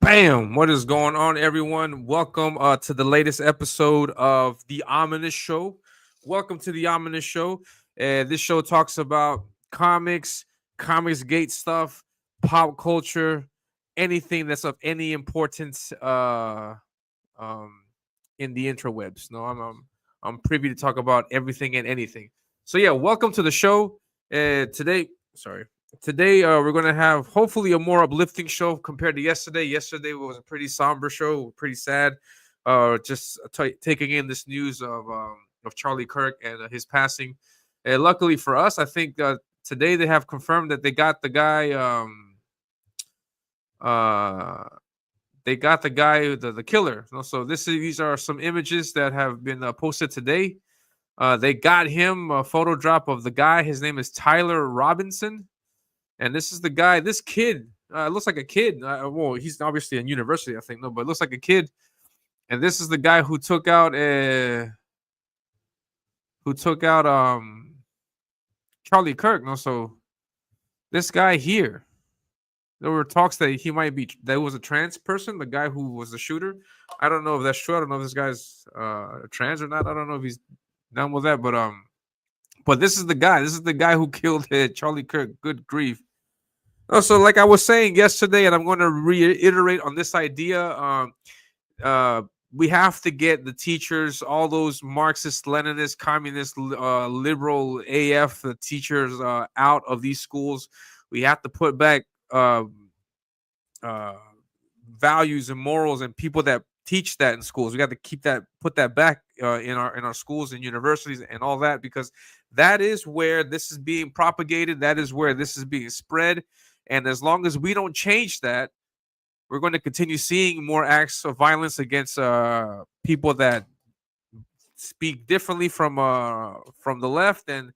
Bam! What is going on, everyone? Welcome to the latest episode of the Ominus Show. Welcome to the Ominus Show. This show talks about comics gate stuff, pop culture, anything that's of any importance um, in the interwebs. No, I'm privy to talk about everything and anything. So yeah, welcome to the show. Today, we're going to have hopefully a more uplifting show compared to yesterday. Yesterday was a pretty somber show, pretty sad. Taking in this news of Charlie Kirk and his passing. Luckily for us, I think today they have confirmed that they got the guy. Uh, they got the guy, the killer. So these are some images that have been posted today. They got him a photo drop of the guy. His name is Tyler Robinson. And this is the guy, this kid, looks like a kid. Well, he's obviously in university, I think, no, but it looks like a kid. And this is the guy who took out Charlie Kirk. No, so this guy here, there were talks that that was a trans person, the guy who was the shooter. I don't know if that's true. I don't know if this guy's trans or not. I don't know if he's done with that, but this is the guy. This is the guy who killed Charlie Kirk. Good grief. So, like I was saying yesterday, and I'm going to reiterate on this idea, we have to get the teachers, all those Marxist, Leninist, communist, liberal AF, the teachers out of these schools. We have to put back values and morals and people that teach that in schools. We got to put that back in our schools and universities and all that, because that is where this is being propagated. That is where this is being spread. And as long as we don't change that, we're going to continue seeing more acts of violence against people that speak differently from the left, and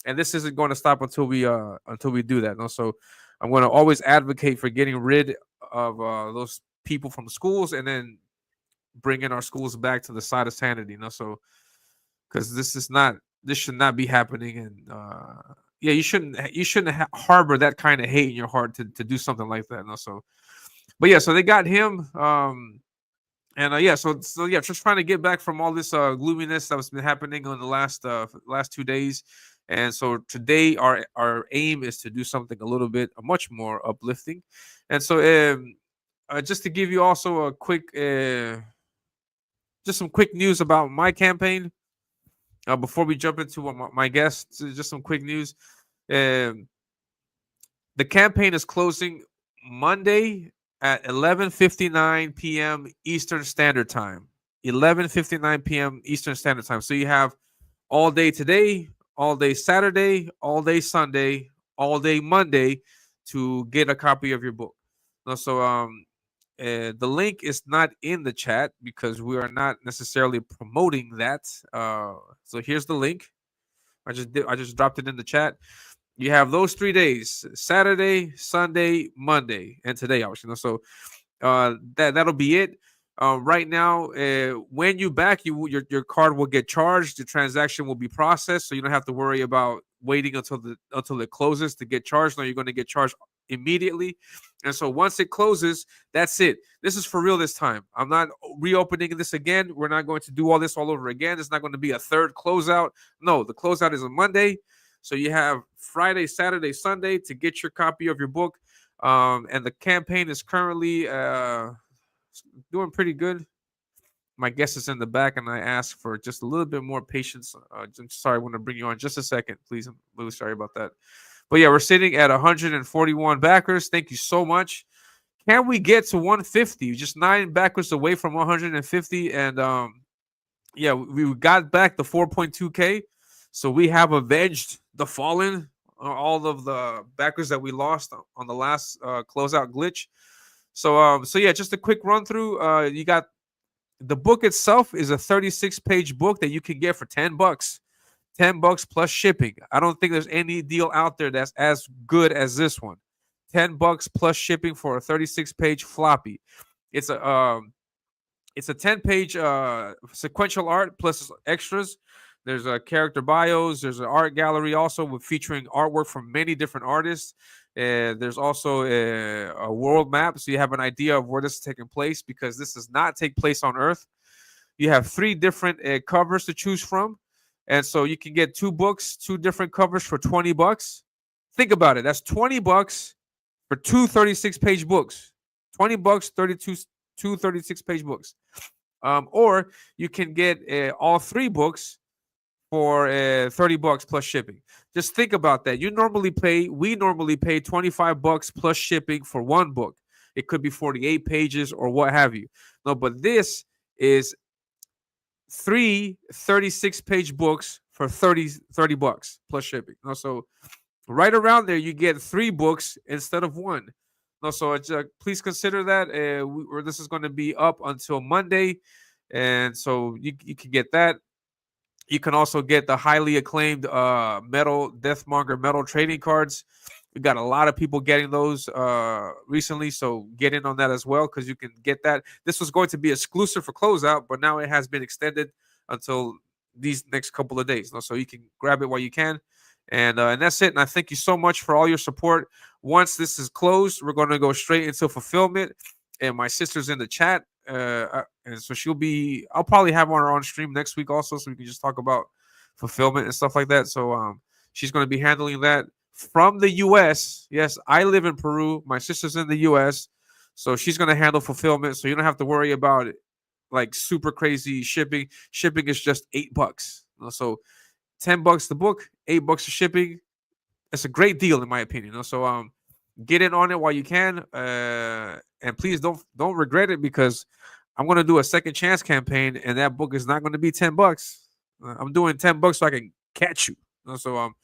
this isn't going to stop until we do that. And so I'm going to always advocate for getting rid of those people from schools, and then bringing our schools back to the side of sanity. So because this should not be happening, and yeah, you shouldn't harbor that kind of hate in your heart to do something like that. So, but yeah, so they got him, and yeah, so yeah, just trying to get back from all this gloominess that's been happening on the last 2 days, and so today our aim is to do something a little bit much more uplifting, and so just to give you also a quick, just some quick news about my campaign. Before we jump into my guests, just some quick news. The campaign is closing Monday at 11:59 p.m. Eastern Standard Time. 11:59 p.m. Eastern Standard Time. So you have all day today, all day Saturday, all day Sunday, all day Monday to get a copy of your book. So the link is not in the chat because we are not necessarily promoting that. So here's the link. I just dropped it in the chat. You have those 3 days: Saturday, Sunday, Monday, and today, obviously. So that'll be it. Right now, when you back, your card will get charged. The transaction will be processed, so you don't have to worry about waiting until it closes to get charged. No, you're going to get charged immediately. And so once it closes, that's it. This is for real this time. I'm not reopening this again. We're not going to do all this all over again. It's not going to be a third closeout. No, the closeout is on Monday. So you have Friday, Saturday, Sunday to get your copy of your book. And the campaign is currently doing pretty good. My guest is in the back, and I ask for just a little bit more patience. I'm sorry, I want to bring you on just a second, please. I'm really sorry about that. But yeah, we're sitting at 141 backers. Thank you so much. Can we get to 150? Just 9 backers away from 150. And yeah, we got back the 4.2K. So we have avenged the fallen, all of the backers that we lost on the last closeout glitch. So yeah, just a quick run through. You got the book itself is a 36-page book that you can get for $10. $10 plus shipping. I don't think there's any deal out there that's as good as this one. $10 plus shipping for a 36-page floppy. It's a 10-page sequential art plus extras. There's a character bios. There's an art gallery also featuring artwork from many different artists. There's also a world map, so you have an idea of where this is taking place, because this does not take place on Earth. You have 3 different covers to choose from, and so you can get 2 books, 2 different covers for $20. Think about it. That's $20 for 2 36-page books. $20, 2 36-page books. Or you can get all 3 books for $30 plus shipping. Just think about that. We normally pay $25 plus shipping for 1 book. It could be 48 pages or what have you. No, but this is 3 36-page books for $30 plus shipping. No, so right around there, you get 3 books instead of 1. No, so it's, please consider that. This is going to be up until Monday, and so you can get that. You can also get the highly acclaimed metal Deathmonger metal trading cards. We got a lot of people getting those recently, so get in on that as well, because you can get that. This was going to be exclusive for closeout, but now it has been extended until these next couple of days. So you can grab it while you can. And that's it. And I thank you so much for all your support. Once this is closed, we're going to go straight into fulfillment. And my sister's in the chat. And so I'll probably have her on stream next week also, so we can just talk about fulfillment and stuff like that. So she's going to be handling that from the US. Yes, I live in Peru. My sister's in the US. So she's going to handle fulfillment. So you don't have to worry about it, like super crazy shipping. Shipping is just $8. So $10 the book, $8 of shipping. It's a great deal in my opinion. So get in on it while you can, and please don't regret it, because I'm going to do a second chance campaign, and that book is not going to be $10. I'm doing $10 so I can catch you. So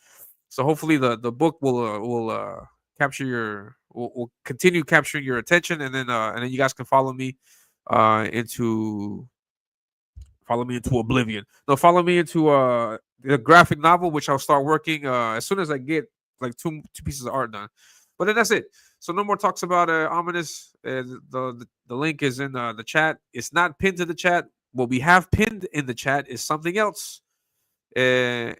hopefully the book will capture will continue capturing your attention, and then you guys can follow me into oblivion. No, follow me into the graphic novel, which I'll start working as soon as I get like two pieces of art done. But then that's it. So no more talks about Ominus. The link is in the chat. It's not pinned to the chat. What we have pinned in the chat is something else. I'll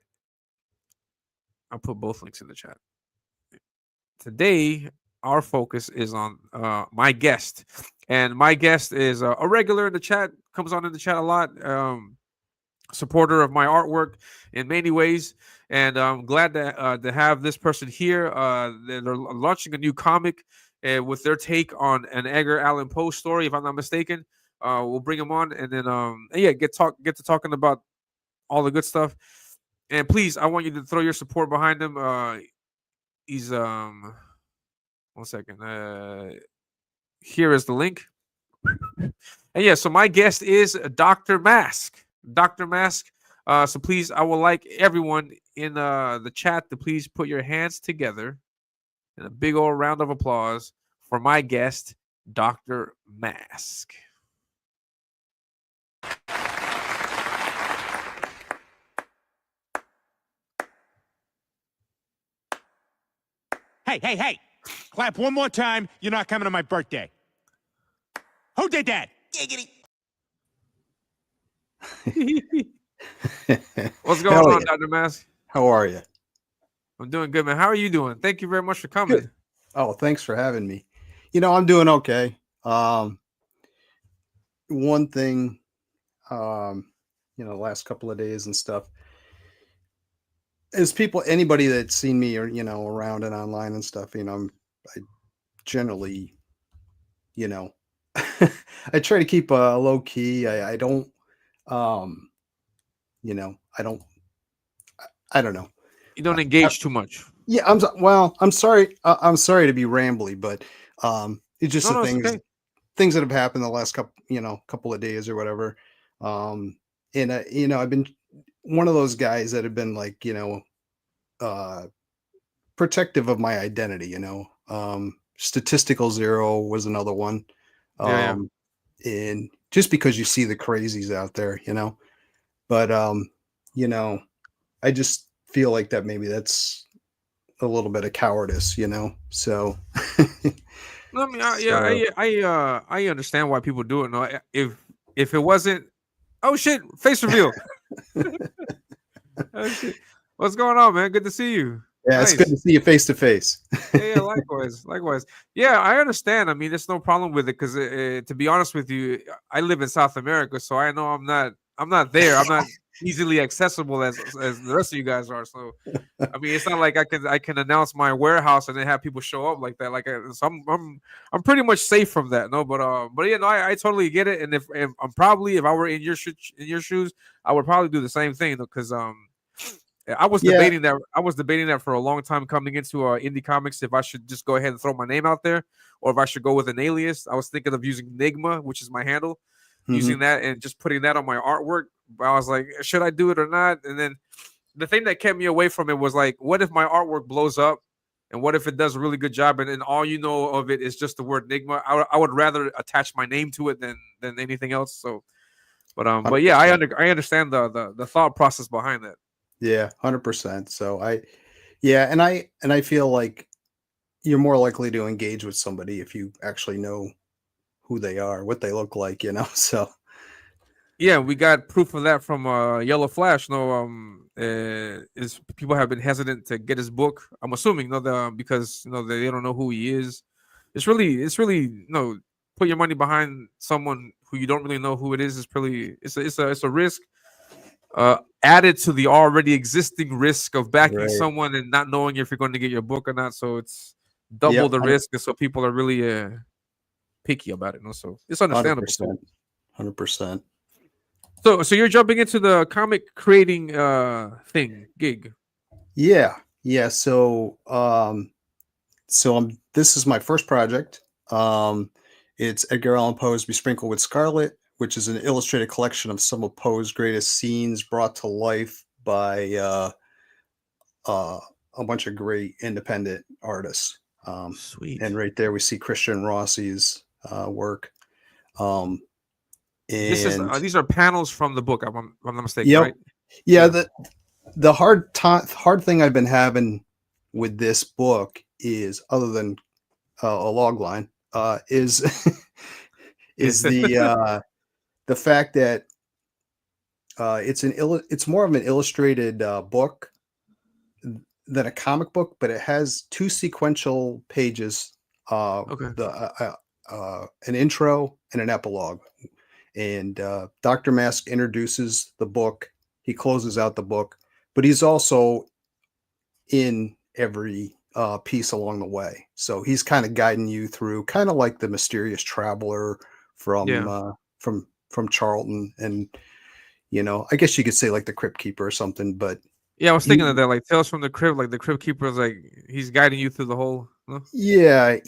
put both links in the chat. Today, our focus is on my guest. And my guest is a regular in the chat, comes on in the chat a lot, supporter of my artwork in many ways. And I'm glad to have this person here. They're launching a new comic with their take on an Edgar Allan Poe story, if I'm not mistaken. We'll bring him on, and then get to talking about all the good stuff. And please, I want you to throw your support behind him. He's 1 second. Here is the link. And yeah, so my guest is Dr. Masque. Dr. Masque. So please, I would like everyone in the chat to please put your hands together in a big old round of applause for my guest, Dr. Masque. Hey. Clap one more time. You're not coming to my birthday. Who did that? Giggity. What's going on, Dr. Masque? How are you? I'm doing good, man. How are you doing? Thank you very much for coming. Good. Oh, thanks for having me. I'm doing okay. One thing, the last couple of days and stuff, is anybody that's seen me or, around and online and stuff, I generally, I try to keep low key. I don't, I don't know. You don't engage too much. Yeah. I'm sorry. I'm sorry to be rambly, but it's just things that have happened the last couple of days or whatever. And I've been one of those guys that have been like, protective of my identity, statistical zero was another one. And just because you see the crazies out there, but, I just feel like that maybe that's a little bit of cowardice, so. I mean, I understand why people do it. No, if it wasn't, oh shit, face reveal. Oh shit. What's going on, man? Good to see you. Yeah, it's good Nice. to see you face to face. Yeah, likewise, likewise. Yeah, I understand. I mean, there's no problem with it because, to be honest with you, I live in South America, so I know I'm not there. I'm not easily accessible as the rest of you guys are. So, I mean, it's not like I can announce my warehouse and then have people show up like that. Like, so I'm pretty much safe from that. No, but yeah, no, I totally get it. And if I'm probably if I were in in your shoes, I would probably do the same thing because yeah, Yeah, I was debating that for a long time coming into indie comics if I should just go ahead and throw my name out there or if I should go with an alias. I was thinking of using Nigma, which is my handle, mhm. using that and just putting that on my artwork. But I was like, should I do it or not? And then the thing that kept me away from it was like, what if my artwork blows up? And what if it does a really good job and then all you know of it is just the word Nigma? I would rather attach my name to it than anything else. So, but yeah, 100%. I understand the thought process behind that. Yeah, 100%. So yeah, and I feel like you're more likely to engage with somebody if you actually know who they are, what they look like, you know. So Yeah, we got proof of that from Yellow Flash. No, is people have been hesitant to get his book. I'm assuming, no, because they don't know who he is. It's really put your money behind someone who you don't really know who it is. Is really it's a risk added to the already existing risk of backing right. someone and not knowing if you're going to get your book or not. So it's double Yep, the risk, and so people are really picky about it. No, so it's understandable. So 100%. 100%. So you're jumping into the comic creating gig. Yeah. Yeah, so this is my first project. It's Edgar Allan Poe's Besprinkled with Scarlet, which is an illustrated collection of some of Poe's greatest scenes brought to life by uh, a bunch of great independent artists. Sweet. And right there we see Christian Rossi's work. Um, This is and these are panels from the book. I'm not mistaken, yep, right? yeah. Yeah. The hard thing I've been having with this book is, other than a log line, is is the fact that it's more of an illustrated book than a comic book, but it has two sequential pages, Okay. an intro and an epilogue. And Dr. Masque introduces the book. He closes out the book, but he's also in every piece along the way. So he's kind of guiding you through, kind of like the mysterious traveler from Yeah. from Charlton, and I guess you could say like the Crypt Keeper or something. But Yeah, I was he, thinking of that, like Tales from the Crypt, like the Crypt Keeper is like he's guiding you through the whole. No? yeah,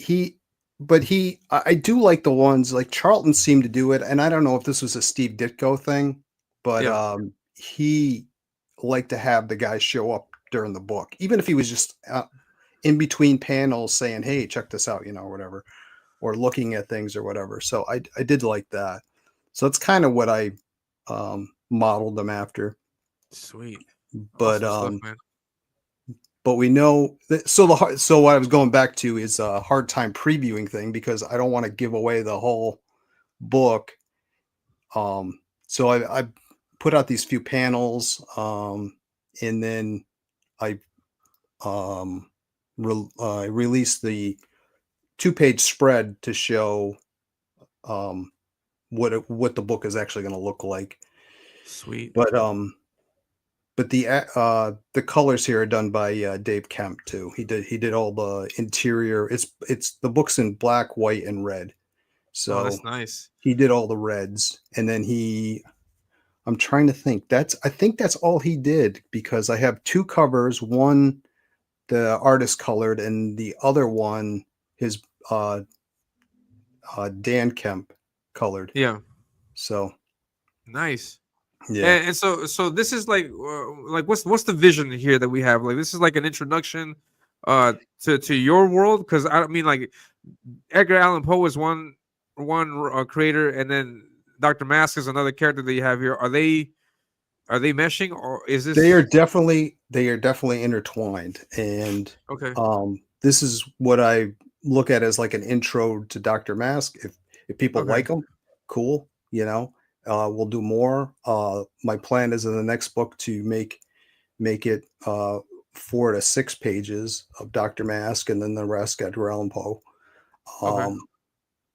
I do like the ones like Charlton seemed to do it, and I don't know if this was a Steve Ditko thing, but Yeah. he liked to have the guy show up during the book, even if he was just in between panels saying, "Hey, check this out," or whatever, or looking at things or whatever. So I did like that. So that's kind of what I modeled them after. Sweet. But Awesome stuff, man. we know that, so what I was going back to is a hard time previewing thing because I don't want to give away the whole book. So I put out these few panels, and then I released the 2-page spread to show what the book is actually going to look like. Sweet. But the colors here are done by Dave Kemp too. He did all the interior. It's the book's in black, white, and red. Oh, So that's nice. he did all the reds, and then I'm trying to think. I think that's all he did, because I have two covers. One the artist colored, and the other one his Dan Kemp colored. Yeah. So Nice. yeah. And so this is like what's the vision here that we have? Like this is like an introduction to your world, because I mean like Edgar Allan Poe is one creator, and then Dr. Mask is another character that you have here. Are they meshing, or is They are this definitely intertwined, and okay? this is what I look at as like an intro to Dr. Mask. If people Okay. like them, cool. We'll do more. My plan is in the next book to make it 4 to 6 pages of Dr. Masque, and then the rest Edgar Allan Poe. Okay.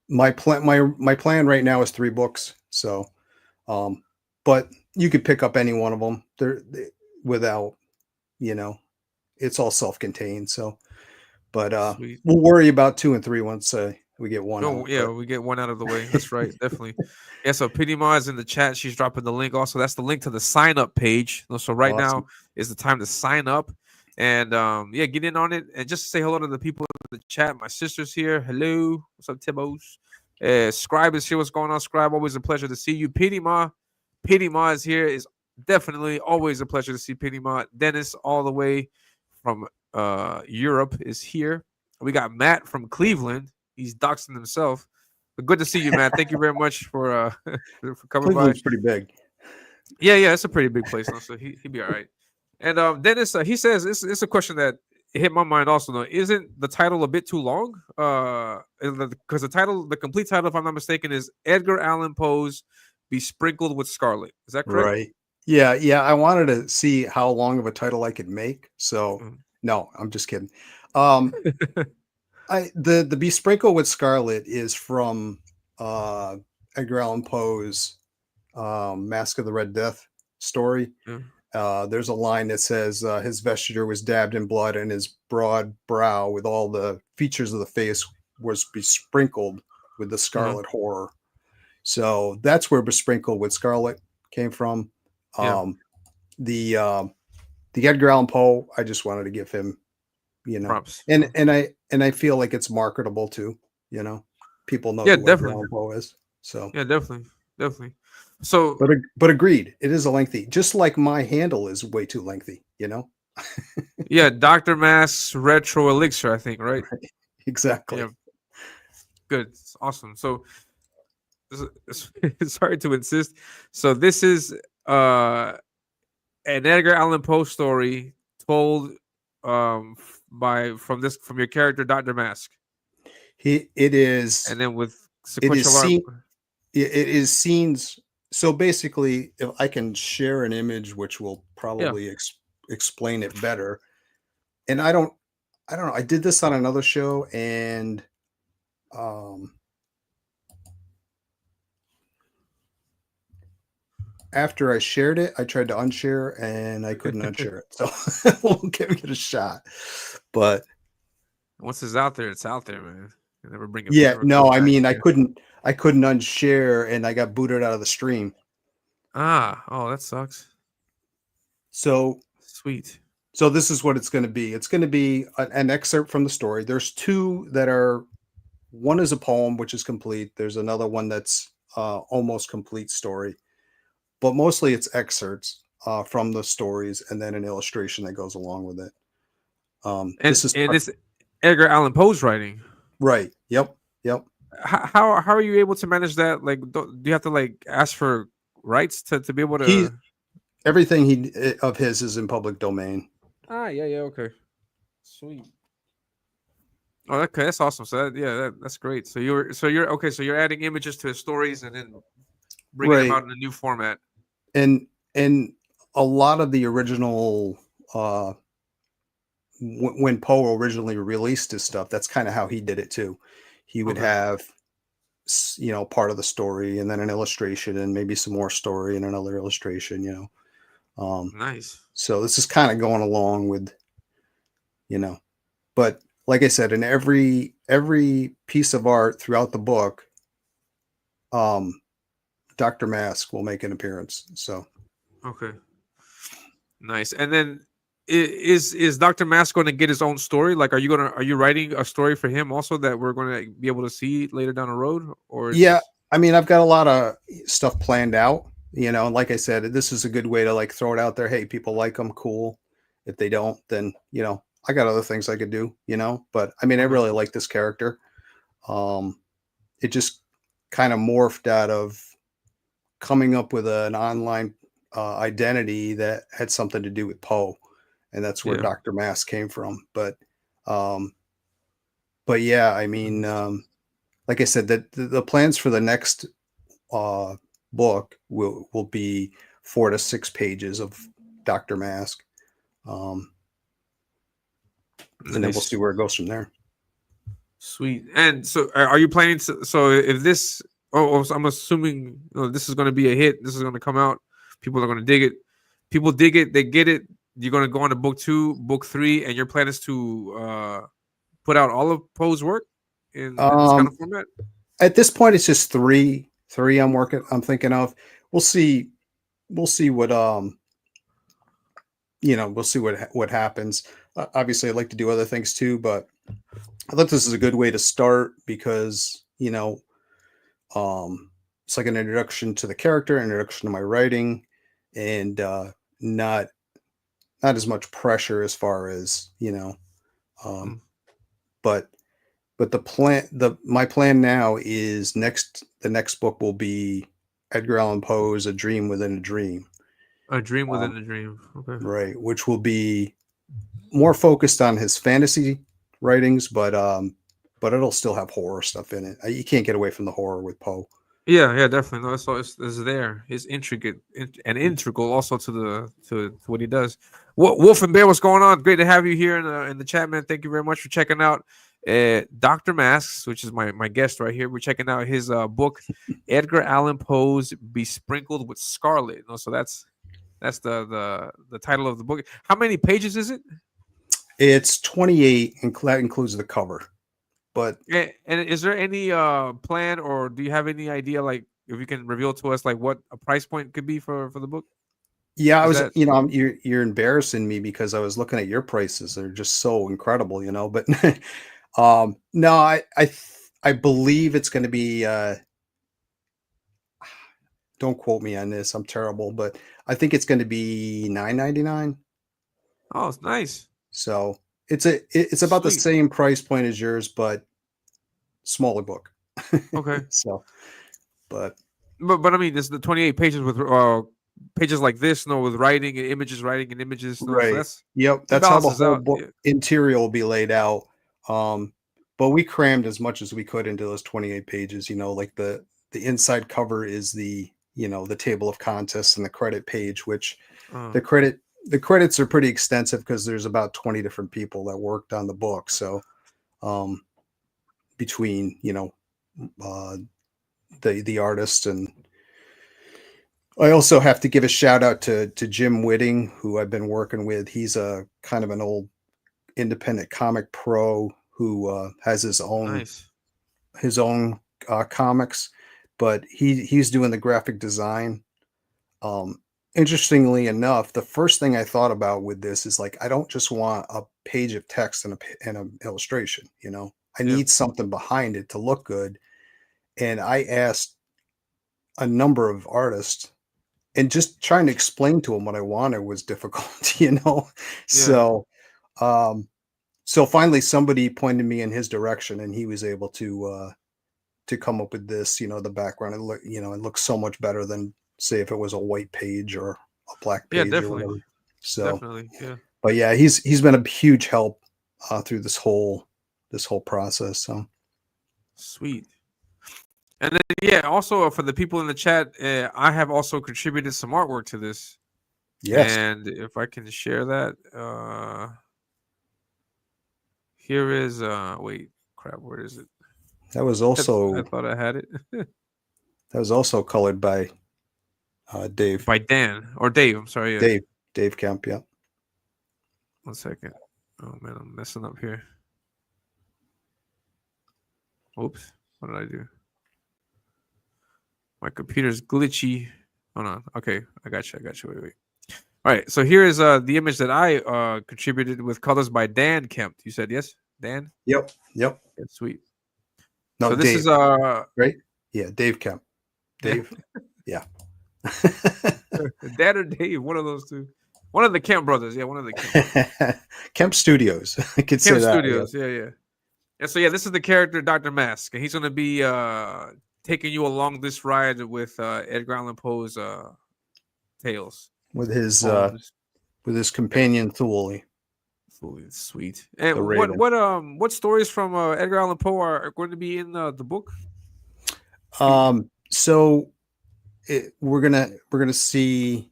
My plan right now is 3 books. So, but you could pick up any one of them. Without, you know, it's all self-contained. So, but Sweet. we'll worry about 2 and 3 once we get one No, out. yeah, But we get one out of the way. That's right, definitely. Yeah, so PDMA is in the chat. She's dropping the link. Also, that's the link to the sign up page. So right awesome. now is the time to sign up, and yeah, get in on it and just say hello to the people in the chat. My sister's here. Hello, what's up, Tibos? Scribe is here. What's going on, Scribe? Always a pleasure to see you. PDMA is here. Is definitely always a pleasure to see PDMA. Dennis, all the way from Europe, is here. We got Matt from Cleveland. He's doxing himself. But good to see you, Matt. Thank you very much for for coming Cleveland's by. pretty big. Yeah, it's a pretty big place, so he'd be all right. And Dennis, he says it's a question that hit my mind also. Though, isn't the title a bit too long? Because the complete title, if I'm not mistaken, is Edgar Allan Poe's "Besprinkled with Scarlet." Is that correct? Right. Yeah. I wanted to see how long of a title I could make. So no, I'm just kidding. The Besprinkled with Scarlet is from Edgar Allan Poe's Masque of the Red Death story. There's a line that says his vesture was dabbed in blood, and his broad brow with all the features of the face was besprinkled with the scarlet horror. So that's where Besprinkled with Scarlet came from. The Edgar Allan Poe, I just wanted to give him, props. And I feel like it's marketable too. People know who Edgar Allan Poe is. So yeah, definitely. So, but agreed, it is a lengthy. Just like my handle is way too lengthy. Yeah, Dr. Masque Retro Elixir, I think, right? Exactly. Yeah. Good, it's awesome. So, sorry to insist. So this is an Edgar Allan Poe story told from your character Dr. Masque. It is, and then with sequential it is scenes. So basically, if I can share an image, which will probably explain it better. And I don't know. I did this on another show, and after I shared it, I tried to unshare, and I couldn't unshare it. So we'll give it a shot. But once it's out there, it's out there, man. You never bring it. Yeah, no, I mean, I couldn't unshare, and I got booted out of the stream. Oh, that sucks. So sweet. So this is what it's going to be. It's going to be an excerpt from the story. There's 2 that are. One is a poem, which is complete. There's another one that's almost complete story, but mostly it's excerpts from the stories, and then an illustration that goes along with it. It's Edgar Allan Poe's writing, right? Yep. How are you able to manage that? Like, do you have to like ask for rights to be able to? Everything of his is in public domain. Yeah, okay, sweet. Oh, okay, that's awesome. So that's great. So you're adding images to his stories and then bringing them out in a new format. And a lot of the original, when Poe originally released his stuff, that's kind of how he did it too. He would have, part of the story, and then an illustration, and maybe some more story and another illustration. Nice. So this is kind of going along with, but like I said, in every piece of art throughout the book, Dr. Masque will make an appearance. So okay, nice. And then is Dr. Masque going to get his own story? Like, are you writing a story for him also that we're going to be able to see later down the road? Or I mean, I've got a lot of stuff planned out. And like I said, this is a good way to like throw it out there. Hey, people like them, cool. If they don't, then I got other things I could do. But I mean, I really like this character. It just kind of morphed out of coming up with an online identity that had something to do with Poe, and that's where Dr. Masque came from. But yeah, I mean, like I said, that the plans for the next book will be 4 to 6 pages of Dr. Masque. and then we'll see where it goes from there. Sweet. And so, are you planning to? So, if this, so I'm assuming this is going to be a hit. This is going to come out. People are going to dig it. People dig it. They get it. You're going to go on to book 2, book 3, and your plan is to put out all of Poe's work in this kind of format. At this point, it's just three. I'm thinking of. We'll see. We'll see what we'll see what happens. Obviously, I'd like to do other things too, but I thought this is a good way to start because it's like an introduction to the character, introduction to my writing, and not as much pressure as far as but my plan now is the next book will be Edgar Allan Poe's A Dream Within a Dream. A Dream Within a Dream. Okay. Right, which will be more focused on his fantasy writings, but it'll still have horror stuff in it. You can't get away from the horror with Poe. Yeah, definitely. No, so it's there. It's intricate and integral also to what he does. Wolf and Bear, what's going on? Great to have you here in the chat, man. Thank you very much for checking out Dr. Masque, which is my guest right here. We're checking out his book, Edgar Allan Poe's Besprinkled with Scarlet. So that's the title of the book. How many pages is it? It's 28, and that includes the cover. But and is there any plan, or do you have any idea, like if you can reveal to us like what a price point could be for the book? Yeah, you're embarrassing me because I was looking at your prices. They're just so incredible, but no, I believe it's going to be don't quote me on this. I'm terrible, but I think it's going to be $9.99. Oh, it's nice. So it's about the same price point as yours, but smaller book. Okay. So, but I mean, this the 28 pages with pages like this, with writing and images. Right. So that's how the whole book interior will be laid out. But we crammed as much as we could into those 28 pages. Like the inside cover is the table of contents and the credit page, which the credits are pretty extensive because there's about 20 different people that worked on the book. So between the artist, and I also have to give a shout out to Jim Whitting, who I've been working with. He's a kind of an old independent comic pro who has his own comics, but he's doing the graphic design. Interestingly enough, the first thing I thought about with this is like, I don't just want a page of text and an illustration, I need something behind it to look good. And I asked a number of artists, and just trying to explain to them what I wanted was difficult, So, so finally somebody pointed me in his direction, and he was able to come up with this, the background. It looks so much better than, say, if it was a white page or a black page. Yeah, definitely. Or whatever. So, definitely, yeah. But yeah, he's been a huge help through this whole process. So sweet. And then also for the people in the chat, I have also contributed some artwork to this. Yes. And if I can share that, here is wait, crap, where is it? That was also I thought I had it. That was also colored by Dave. By Dan or Dave. I'm sorry. Yeah. Dave Kemp. Yeah. 1 second. Oh man, I'm messing up here. Oops. What did I do? My computer's glitchy. Hold on. Okay, I got you. Wait. All right. So here is the image that I contributed with colors by Dan Kemp. You said yes, Dan? Yep. Yeah, sweet. No, so this Dave, is right? Yeah, Dave Kemp. Dave. Yeah. Dan or Dave, one of those two. One of the Kemp brothers. Yeah, one of the Kemp. Kemp Studios. I could say that. Studios. Yeah. And so this is the character Dr. Masque, and he's going to be taking you along this ride with Edgar Allan Poe's tales. With his companion Thule. Sweet. And what stories from Edgar Allan Poe are going to be in the book? So we're gonna see.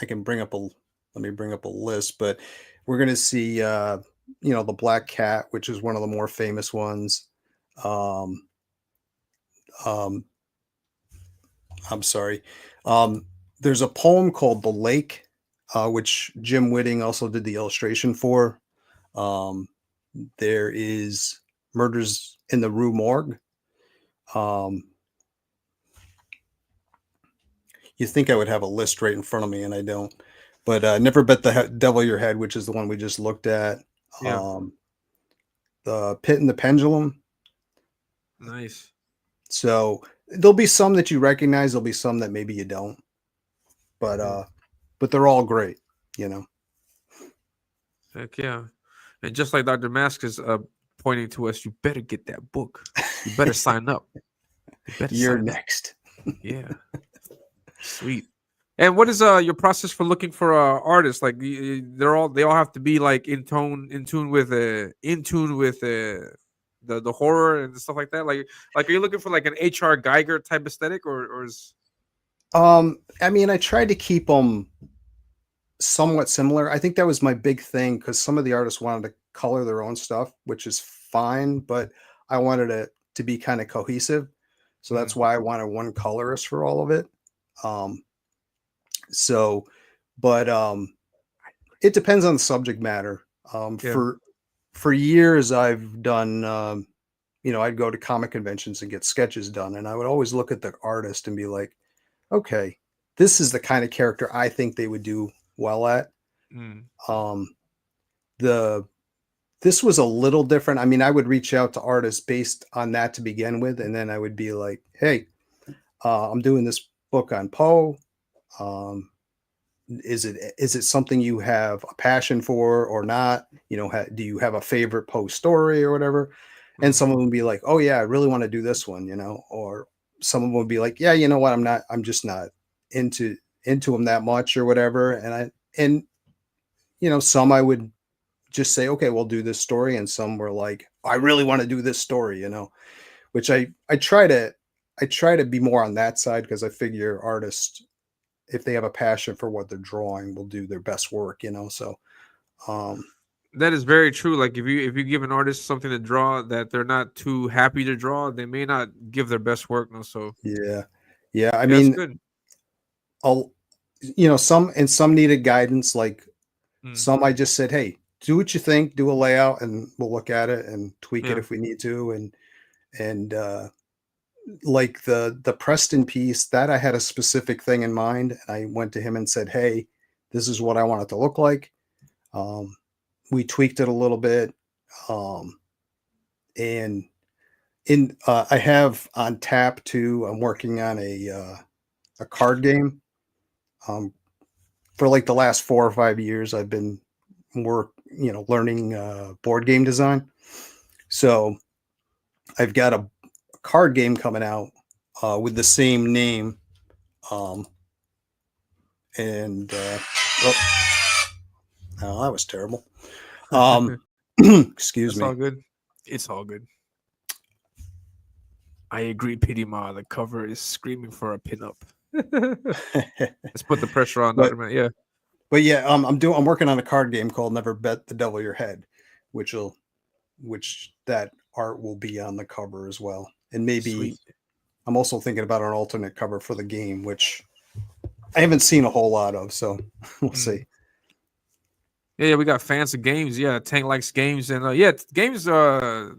I can bring up let me bring up a list, but we're gonna see the Black Cat, which is one of the more famous ones. Um, um, I'm sorry. Um, there's a poem called The Lake, which Jim Whitting also did the illustration for. Um, there is Murders in the Rue Morgue. Um, you think I would have a list right in front of me, and I don't. But Never Bet the Devil Your Head, which is the one we just looked at. Yeah. The Pit and the Pendulum. Nice. So there'll be some that you recognize. There'll be some that maybe you don't. But they're all great, you know. Heck yeah. And just like Dr. Masque is pointing to us, you better get that book. You better sign up. You better You're sign up. next. Yeah. Sweet. And what is your process for looking for artists? Like they all have to be like in tune with the horror and stuff like that. Like are you looking for like an H.R. Geiger type aesthetic or is I mean, I tried to keep them somewhat similar. I think that was my big thing because some of the artists wanted to color their own stuff, which is fine, but I wanted it to be kind of cohesive. So that's why I wanted one colorist for all of it. So, but it depends on the subject matter. Yeah. For years, I've done. I'd go to comic conventions and get sketches done, and I would always look at the artist and be like, okay, this is the kind of character I think they would do well at. This was a little different. I mean, I would reach out to artists based on that to begin with, and then I would be like, hey, I'm doing this book on Poe. Is it something you have a passion for or not? Do you have a favorite Poe story or whatever? And some of them would be like, oh yeah, I really want to do this one, or some of them would be like, yeah, you know what, I'm just not into them that much or whatever. And some I would just say, okay, we'll do this story. And some were like, I really want to do this story, which I try to be more on that side because I figure artists, if they have a passion for what they're drawing, will do their best work, so that is very true. Like if you give an artist something to draw that they're not too happy to draw, they may not give their best work. No, so yeah. I that's mean, good. Some needed guidance. Like Mm. some I just said, hey, do what you think, do a layout, and we'll look at it and tweak it Yeah. if we need to. And like the Preston piece, that I had a specific thing in mind, and I went to him and said, hey, this is what I want it to look like. We tweaked it a little bit, and I have on tap too. I'm working on a card game. For like the last 4 or 5 years, I've been learning board game design. So I've got a card game coming out with the same name. And oh, that was terrible. Excuse It's me. all good. It's all good. I agree, Pity Ma. The cover is screaming for a pinup. Let's put the pressure on, Dr. Man. Yeah. But yeah, I'm working on a card game called Never Bet the Devil Your Head, which that art will be on the cover as well. And maybe Sweet. I'm also thinking about an alternate cover for the game, which I haven't seen a whole lot of, so we'll see. Yeah, we got fans of games. Yeah, Tank likes games, and games. They're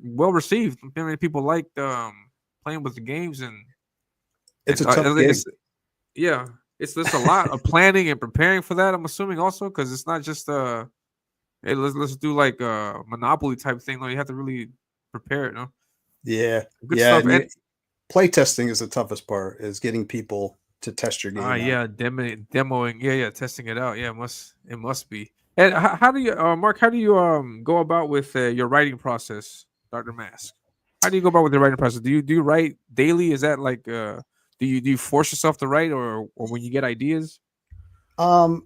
well received. Many people like playing with the games, and it's a tough game. It's a lot of planning and preparing for that. I'm assuming also because it's not just hey, let's do like a Monopoly type thing. No, you have to really prepare it. No. Yeah, Good stuff. And play testing is the toughest part. Is getting people to test your game. Demoing. Yeah, testing it out. Yeah, it must be. And how do you, Mark? How do you go about with your writing process, Dr. Masque? How do you go about with your writing process? Do you write daily? Is that like do you force yourself to write, or when you get ideas? I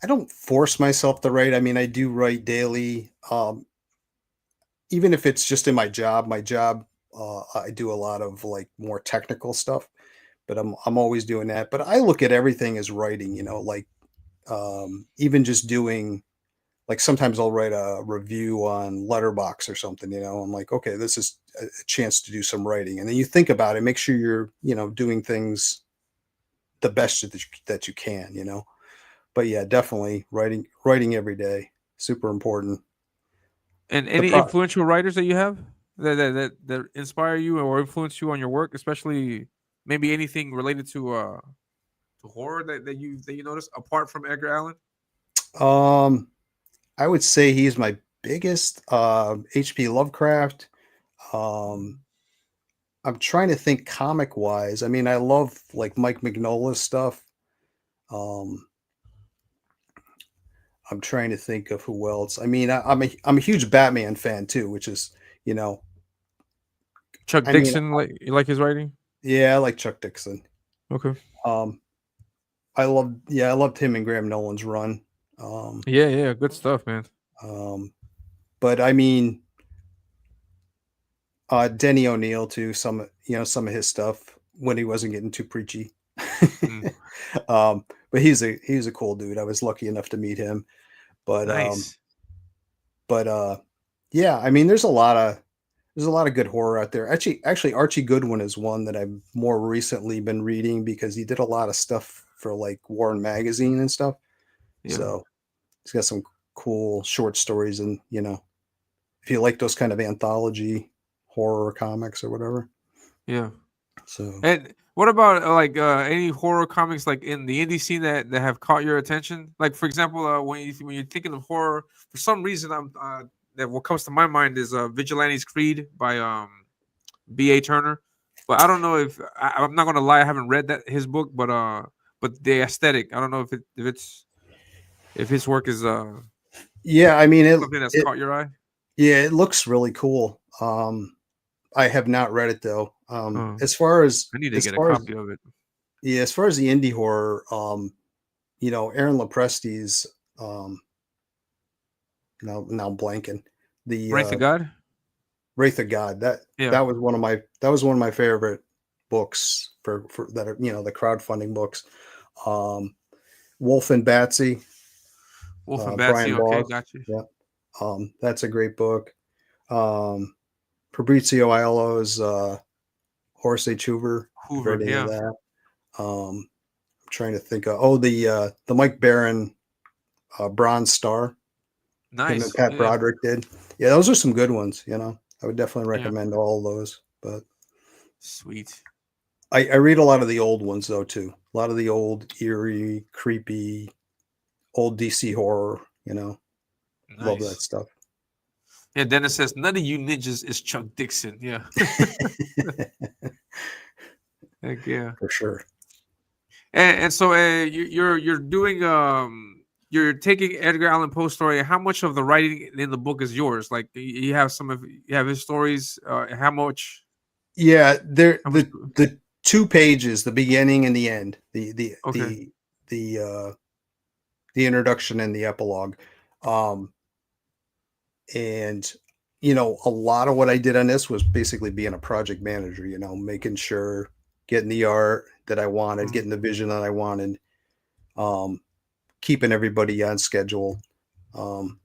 don't force myself to write. I mean, I do write daily. Even if it's just in my job, I do a lot of like more technical stuff, but I'm always doing that. But I look at everything as writing, like even just doing like sometimes I'll write a review on Letterbox or something, you know. I'm like, okay, this is a chance to do some writing, and then you think about it, make sure you're, you know, doing things the best that you can, you know. But yeah, definitely writing every day, super important. And The any pro influential writers that you have that inspire you or influence you on your work, especially maybe anything related to horror that you notice apart from Edgar Allan? um I would say he's my biggest HP Lovecraft. Um I'm trying to think comic wise. I mean, I love like Mike Mignola's stuff. Um I'm trying to think of who else. I mean, I'm a huge Batman fan too, which is, you know, Chuck I mean, Dixon, like you like his writing? yeah, I like Chuck Dixon. Okay. Um I loved him and Graham Nolan's run. Um Yeah, yeah, good stuff, man. um but I mean, Denny O'Neil too, some of his stuff when he wasn't getting too preachy. Mm, But he's a cool dude. I was lucky enough to meet him. But nice. yeah, I mean there's a lot of good horror out there. Actually Archie Goodwin is one that I've more recently been reading because he did a lot of stuff for like Warren Magazine and stuff. Yeah, So he's got some cool short stories, and you know, if you like those kind of anthology horror comics or whatever. yeah. So And what about any horror comics like in the indie scene that have caught your attention? Like for example, when you're thinking of horror, for some reason I'm that what comes to my mind is Vigilante's Creed by B.A. Turner. But I don't know if I'm not gonna lie, I haven't read that his book, but the aesthetic, I don't know if his work is yeah, I mean something that's it caught your eye. yeah, it looks really cool. I have not read it though. Oh, As far as I need to as get a far as copy of it. yeah, as far as the indie horror, you know, Aaron Lopresti's um now blanking. The Wraith of God. Wraith of God. Yeah, That was one of my favorite books for that are, you know, the crowdfunding books. Um Wolf and Batsy, Wolf and Batsy. Brian Okay, Boss. got you. Yeah. That's a great book. Um Fabrizio Aiello's Horace H. Hoover. If you've Hoover. read any of Yeah, that. I'm trying to think of the Mike Barron Bronze Star. Him and nice. Pat Yeah, Broderick did. Yeah, those are some good ones, you know. I would definitely yeah. recommend all those. But Sweet. I read a lot of the old ones though too. A lot of the old eerie, creepy, old DC horror, you know. Love that Nice. stuff. Yeah, Dennis says none of you ninjas is Chuck Dixon. Yeah. Heck yeah. For sure. And so you're doing you're taking Edgar Allan Poe story. How much of the writing in the book is yours? Like you have you have his stories. Yeah, there How much? the 2 pages, the beginning and the end, Okay. the introduction and the epilogue. Um and you know, a lot of what I did on this was basically being a project manager, you know, making sure getting the art that I wanted, Mm, getting the vision that I wanted, um, keeping everybody on schedule. Um,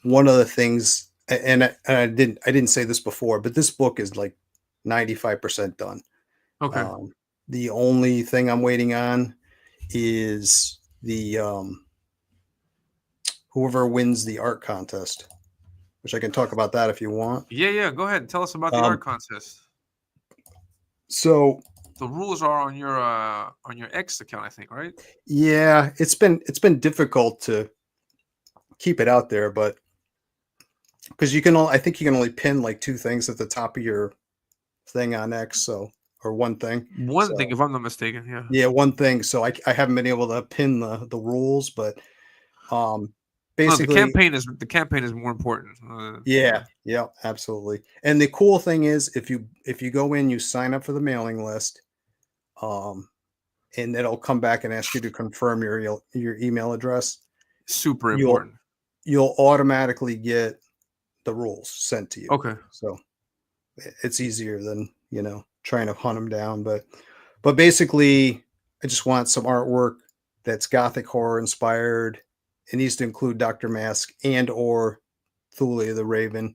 one of the things, and I didn't say this before, but this book is like 95% done. okay. The only thing I'm waiting on is the whoever wins the art contest, which I can talk about that if you want. Yeah, yeah. Go ahead and tell us about the art Um, contest. so The rules are on your X account, I think, right? yeah, it's been difficult to keep it out there, but because I think you can only pin like two things at the top of your thing on X, so or one thing. One thing, So if I'm not mistaken. Yeah. yeah, one thing. So I haven't been able to pin the rules, but um No, basically the campaign is more important. yeah, Yeah. yeah, absolutely. And the cool thing is if you go in, you sign up for the mailing list, um, and it'll come back and ask you to confirm your email address. Super You'll important. you'll automatically get the rules sent to you. Okay. So it's easier than, you know, trying to hunt them down. But basically, I just want some artwork that's gothic horror inspired it needs to include Dr. Masque and or Thule the Raven.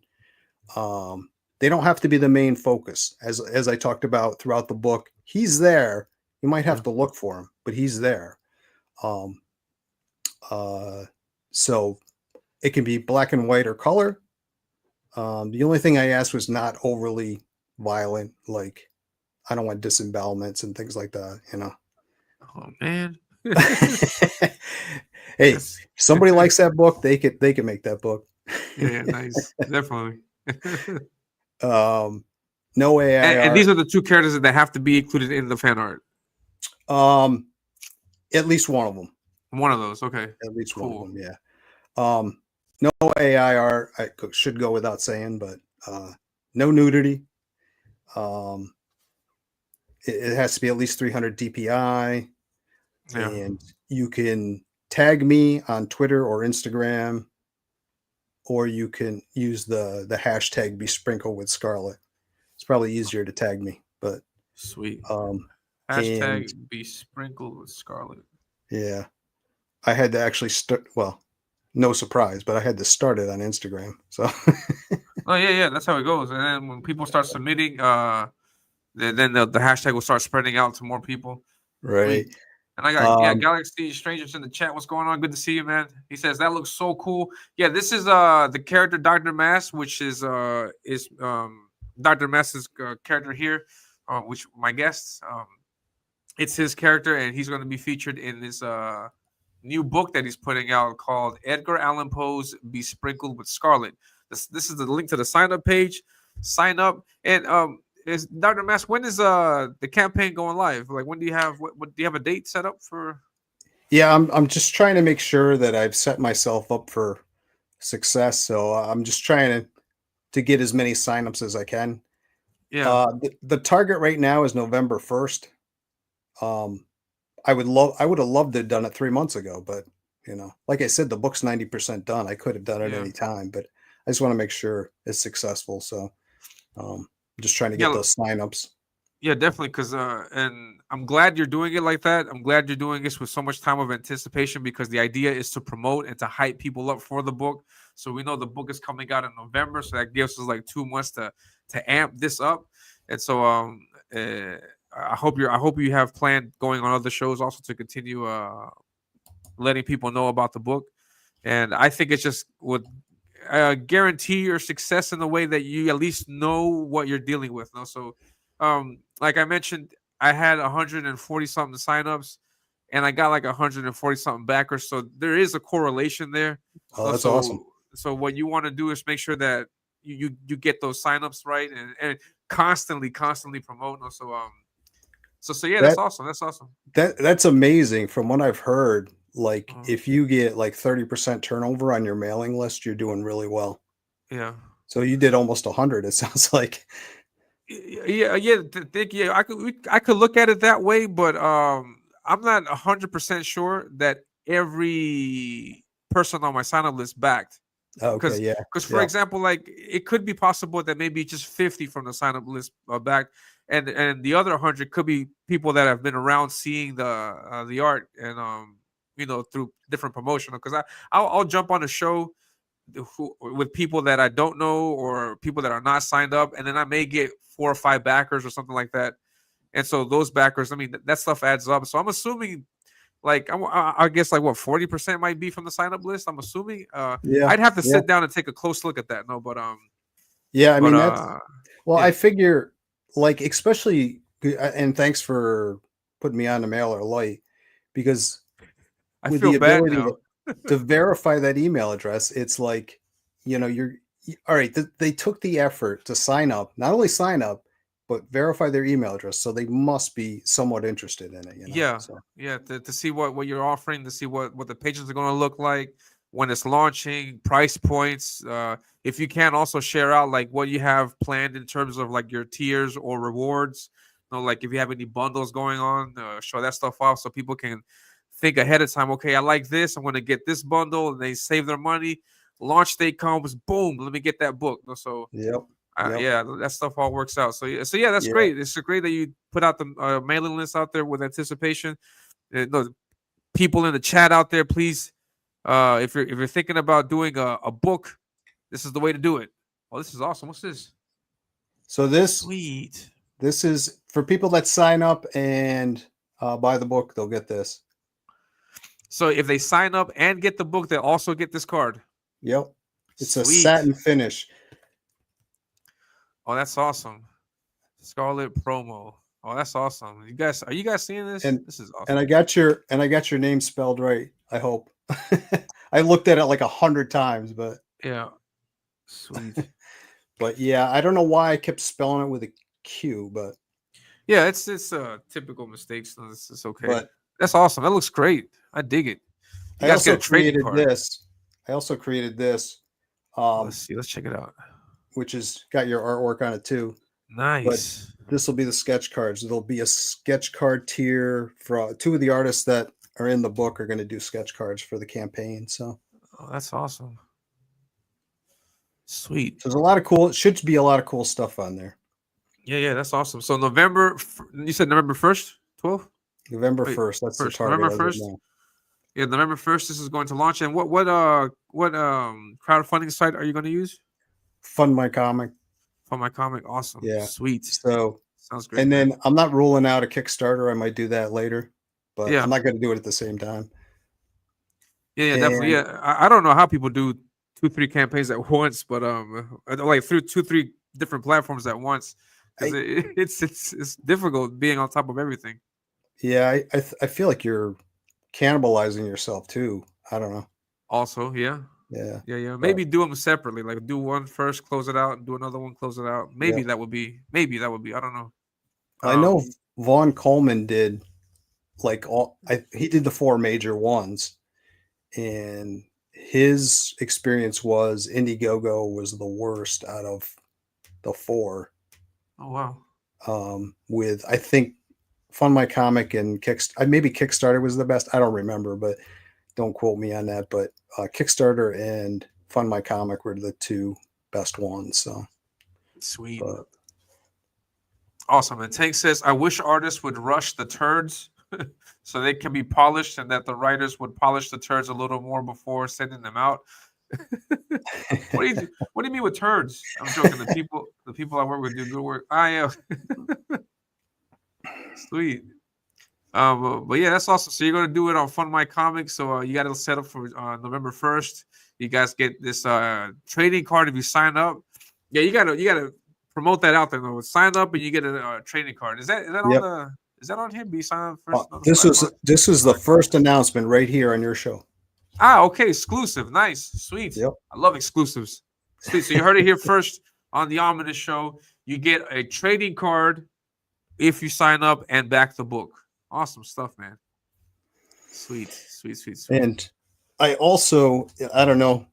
They don't have to be the main focus. As I talked about throughout the book, he's there. You might have to look for him, but he's there. So it can be black and white or color. The only thing I asked was not overly violent. Like, I don't want disembowelments and things like that, you know. Oh man. Hey, somebody likes that book, they can make that book. Yeah, nice. Definitely. No AI. And these are the two characters that have to be included in the fan art. At least one of them. One of those, okay. At least one of them, yeah. No AI art, I should go without saying, but no nudity. It has to be at least 300 DPI. Yeah. And you can tag me on Twitter or Instagram, or you can use the hashtag Besprinkled with Scarlet. It's probably easier to tag me, but sweet. Hashtag Besprinkled with Scarlet. Yeah. I had to actually start, well, no surprise, but I had to start it on Instagram. So oh yeah, that's how it goes. And then when people start submitting, then the hashtag will start spreading out to more people. Right. Sweet. And I got Galaxy Strangers in the chat. What's going on? Good to see you, man. He says that looks so cool. Yeah, this is the character Dr. Masque, which is Dr. Masque's character here, which my guest. It's his character, and he's going to be featured in this new book that he's putting out called Edgar Allan Poe's Besprinkled with Scarlet. This is the link to the sign up page. Sign up, and is Dr. Masque, when is the campaign going live? Like, when do you have what do you have a date set up for? Yeah, I'm just trying to make sure that I've set myself up for success. So I'm just trying to get as many signups as I can. Yeah. The target right now is November 1st. I would have loved to have done it 3 months ago, but you know, like I said, the book's 90% done. I could have done it any time, but I just want to make sure it's successful. So I'm just trying to get those signups. Yeah, definitely. Because and I'm glad you're doing it like that. I'm glad you're doing this with so much time of anticipation, because the idea is to promote and to hype people up for the book. So we know the book is coming out in November, so that gives us like 2 months to amp this up. And so I hope you have planned going on other shows also to continue letting people know about the book. And I think it's just would guarantee your success in the way that you at least know what you're dealing with. No? So like I mentioned, I had 140 something signups, and I got like 140 something backers. So there is a correlation there. Oh, that's awesome. So what you want to do is make sure that you get those signups right, and constantly promote. So yeah, that's awesome. That's awesome. That's amazing. From what I've heard, like if you get like 30% turnover on your mailing list, you're doing really well. Yeah. So you did almost 100. It sounds like. Yeah. Thank you. I could look at it that way, but I'm not 100% sure that every person on my sign up list backed. Okay, yeah. Because for example, like it could be possible that maybe just 50 from the sign up list backed, and the other 100 could be people that have been around seeing the art and you know, through different promotion. Because I'll jump on a show with people that I don't know or people that are not signed up, and then I may get 4 or 5 backers or something like that. And so those backers, I mean, that stuff adds up. So I'm assuming, like, I guess like what 40% might be from the sign up list. I'm assuming. I'd have to sit down and take a close look at that. No, but yeah, I mean that's I figure, like, especially, and thanks for putting me on the mailer light, because I with feel the ability bad now. to verify that email address, it's like, you know, you're all right. They took the effort to sign up, not only sign up, but verify their email address. So they must be somewhat interested in it. You know? Yeah. To see what you're offering, to see what the pages are going to look like when it's launching, price points. If you can also share out like what you have planned in terms of like your tiers or rewards. You know, like if you have any bundles going on, show that stuff off so people can think ahead of time. Okay, I like this. I'm going to get this bundle, and they save their money. Launch date comes, boom. Let me get that book. So yep. Yeah, that stuff all works out. So yeah, that's great. It's great that you put out the mailing list out there with anticipation. People in the chat out there, please If you're thinking about doing a book, this is the way to do it. Oh, this is awesome. What's this? So Sweet. this is for people that sign up and buy the book. They'll get this. So if they sign up and get the book, they'll also get this card. Yep, it's Sweet. a satin finish. Oh, that's awesome. Scarlet promo. Oh, that's awesome. Are you guys seeing this? And this is awesome. And I got your name spelled right. I hope. I looked at it like 100 times, but yeah, sweet. But yeah, I don't know why I kept spelling it with a Q, but yeah, it's typical mistakes. So it's okay. But that's awesome. That looks great. I dig it. I also created this. I also created this. Let's see. Let's check it out. Which has got your artwork on it too. Nice. But this will be the sketch cards. There'll be a sketch card tier for two of the artists that are in the book are going to do sketch cards for the campaign. So that's awesome. Sweet. So there's a lot of cool. It should be a lot of cool stuff on there. Yeah, that's awesome. So November. You said November 1st, 12th. November 1st. That's the target. November 1st. Yeah, November 1st. This is going to launch. And what crowdfunding site are you going to use? Fund My Comic. Fund My Comic. Awesome. Yeah. Sweet. So sounds great. And then I'm not ruling out a Kickstarter. I might do that later, but yeah. I'm not going to do it at the same time. Yeah, definitely. Yeah, I don't know how people do 2-3 campaigns at once, but like through 2-3 different platforms at once. It's difficult being on top of everything. Yeah, I feel like you're cannibalizing yourself too. I don't know. Also, yeah. Maybe do them separately. Like do one first, close it out, and do another one, close it out. Maybe that would be. I don't know. I know Vaughn Coleman did he did the 4 major ones, and his experience was Indiegogo was the worst out of the 4. Oh wow. With I think Fund My Comic and maybe Kickstarter was the best. I don't remember, but don't quote me on that. But Kickstarter and Fund My Comic were the 2 best ones. So sweet. Awesome. And Tank says, I wish artists would rush the turds so they can be polished, and that the writers would polish the turds a little more before sending them out. What do you mean with turds? I'm joking. The people I work with do good work. I am. Sweet. But yeah, that's awesome. So you're gonna do it on Fund My Comics. So you got it set up for November 1st. You guys get this trading card if you sign up. Yeah, you gotta promote that out there though. Sign up and you get a trading card. Is that on him? Be signed up first. This was the first announcement right here on your show. Okay, exclusive. Nice, sweet. Yep. I love exclusives. Sweet. So you heard it here first on the Ominus show. You get a trading card if you sign up and back the book. Awesome stuff, man. Sweet. And I also, I don't know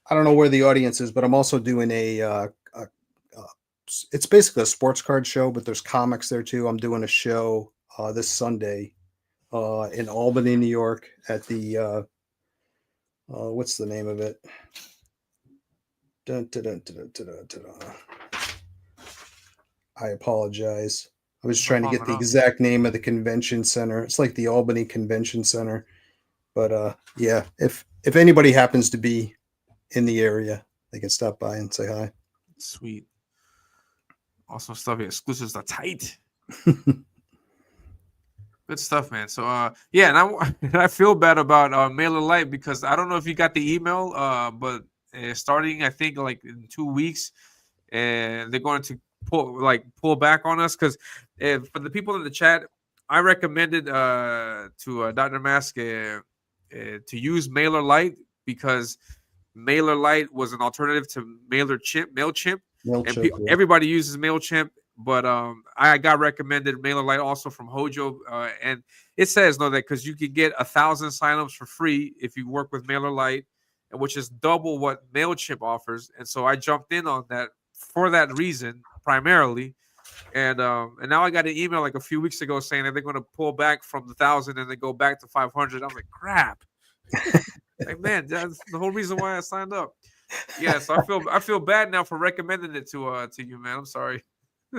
where the audience is, but I'm also doing it's basically a sports card show, but there's comics there too. I'm doing a show this Sunday in Albany, New York at the what's the name of it? I apologize. I was trying to get the exact name of the convention center. It's like the Albany Convention Center. But yeah, if anybody happens to be in the area, they can stop by and say hi. Sweet. Awesome stuff. Exclusives are tight. Good stuff, man. So yeah, and I feel bad about Mailer Lite because I don't know if you got the email, but starting I think like in 2 weeks, and they're going to pull back on us because for the people in the chat, I recommended to Dr. Masque to use Mailer Lite because Mailer Lite was an alternative to MailChimp. Everybody uses MailChimp, but I got recommended Mailer Lite also from Hojo, and it says that because you can get 1,000 signups for free if you work with Mailer Lite, which is double what MailChimp offers. And so I jumped in on that for that reason primarily, and now I got an email like a few weeks ago saying that they're going to pull back from the 1,000 and they go back to 500. I'm like, crap. Like, man, that's the whole reason why I signed up. Yeah, so I feel bad now for recommending it to you, man. I'm sorry.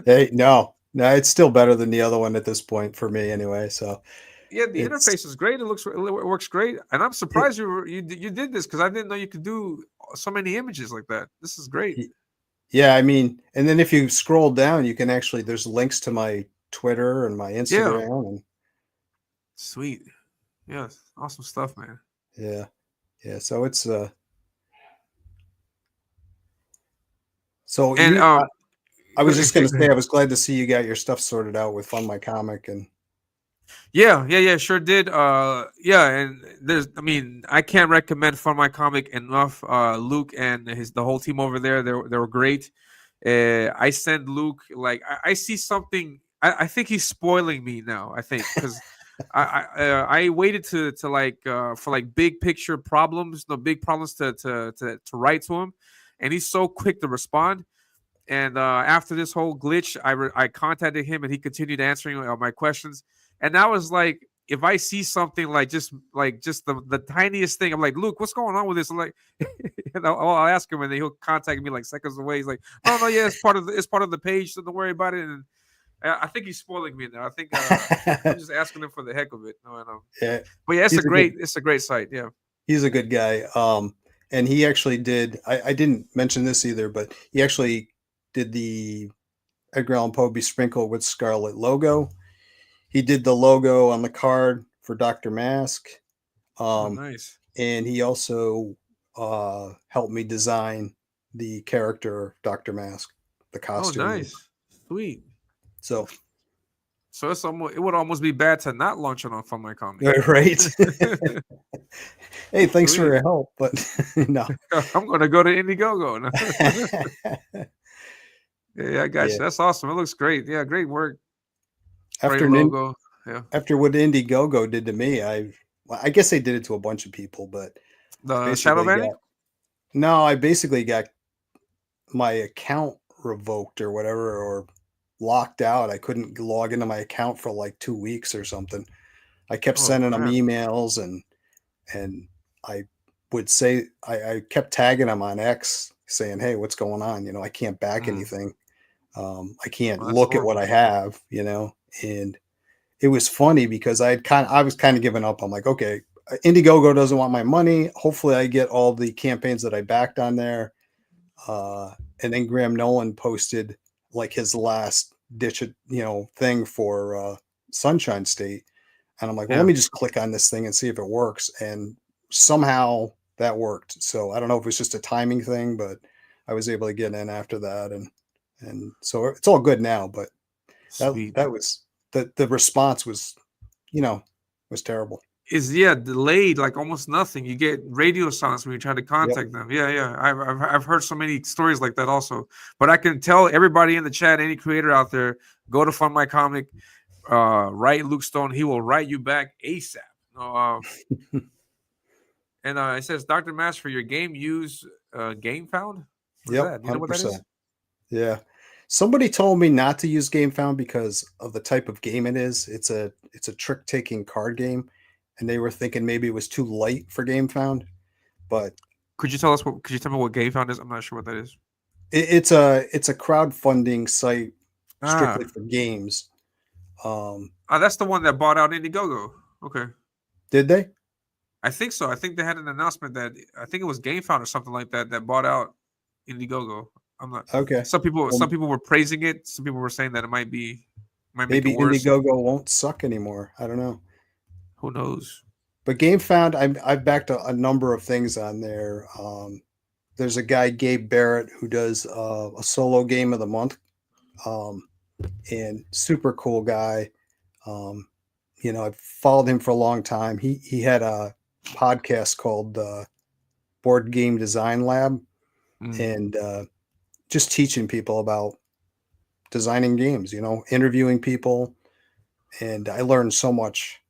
Hey, no, it's still better than the other one at this point for me, anyway. So, Yeah, the It's interface is great. It works great, and I'm surprised you did this because I didn't know you could do so many images like that. This is great. yeah, I mean, and then if you scroll down, you can actually there's links to my Twitter and my Yeah, Instagram, and sweet. Yeah, awesome stuff, man. yeah, yeah. So it's so And you. I was just okay, gonna go say ahead. I was glad to see you got your stuff sorted out with Fund My Comic, and Yeah, sure did. Yeah, and I mean, I can't recommend Fun My Comic enough. Luke and the whole team over there, they were great. I send Luke like I see something. I think he's spoiling me now. I think because I waited to like for like big picture problems, no big problems to write to him, and he's so quick to respond. And after this whole glitch, I contacted him, and he continued answering my questions. And I was like, if I see something like just the tiniest thing, I'm like, Luke, what's going on with this? I'm like, and I'll ask him, and then he'll contact me like seconds away. He's like, no, yeah, it's part of the page, so don't worry about it. And I think he's spoiling me now. I think I'm just asking him for the heck of it. No, I know. yeah, But yeah, he's a good it's a great site. Yeah. he's a good guy. And he actually did. I didn't mention this either, but he actually did the Edgar Allan Poe Besprinkled with Scarlet logo. He did the logo on the card for Dr. Masque. Oh, Um, nice. and he also helped me design the character Dr. Masque, the Oh, costume. nice. Sweet. So, So it would almost be bad to not launch it on Fun My Comic. right. Hey, thanks for Sweet. your help, but no. I'm gonna go to Indiegogo. Yeah, I got Yeah. you. That's awesome. It looks great. Yeah, great work. Great After logo. Yeah. after what Indiegogo did to me, I guess they did it to a bunch of people, but The shadow basically banning? I basically got my account revoked or whatever, or locked out. I couldn't log into my account for like 2 weeks or something. I kept Oh sending them crap. emails, and I would say I kept tagging them on X saying, "Hey, what's going on? I can't back Mm, anything. I can't well, that's look at what horrible. I have, and it was funny because I was kind of giving up. I'm like, okay, Indiegogo doesn't want my money. Hopefully I get all the campaigns that I backed on there. And then Graham Nolan posted like his last ditch, thing for Sunshine State. And I'm like, well, let Yeah. me just click on this thing and see if it works. And somehow that worked. So I don't know if it was just a timing thing, but I was able to get in after that. And so it's all good now, but Sweet. that was the response was, you know, was terrible. Is delayed like almost nothing. You get radio silence when you try to Yep. contact them. Yeah. I've heard so many stories like that also. But I can tell everybody in the chat, any creator out there, go to Fund My Comic, write Luke Stone. He will write you back ASAP. And it says, Dr. Mass, for your game use game found. What is Yep. that? Do you know what that 100%. is? Yeah. Somebody told me not to use GameFound because of the type of game it is. It's a trick-taking card game, and they were thinking maybe it was too light for GameFound, but Could you tell me what game found is? I'm not sure what that is. it's a crowdfunding site strictly Ah, for games. that's the one that bought out Indiegogo. Okay. Did they? I think so. I think they had an announcement that I think it was GameFound or something like that that bought out Indiegogo. I'm not. Okay. Some Well, people were praising it. Some people were saying that it might make it maybe worse. Indiegogo won't suck anymore. I don't know. Who knows? But GameFound, I've backed a number of things on there. There's a guy, Gabe Barrett, who does a solo game of the month, and super cool guy. I've followed him for a long time. He had a podcast called Board Game Design Lab, Mm. and just teaching people about designing games. Interviewing people, and I learned so much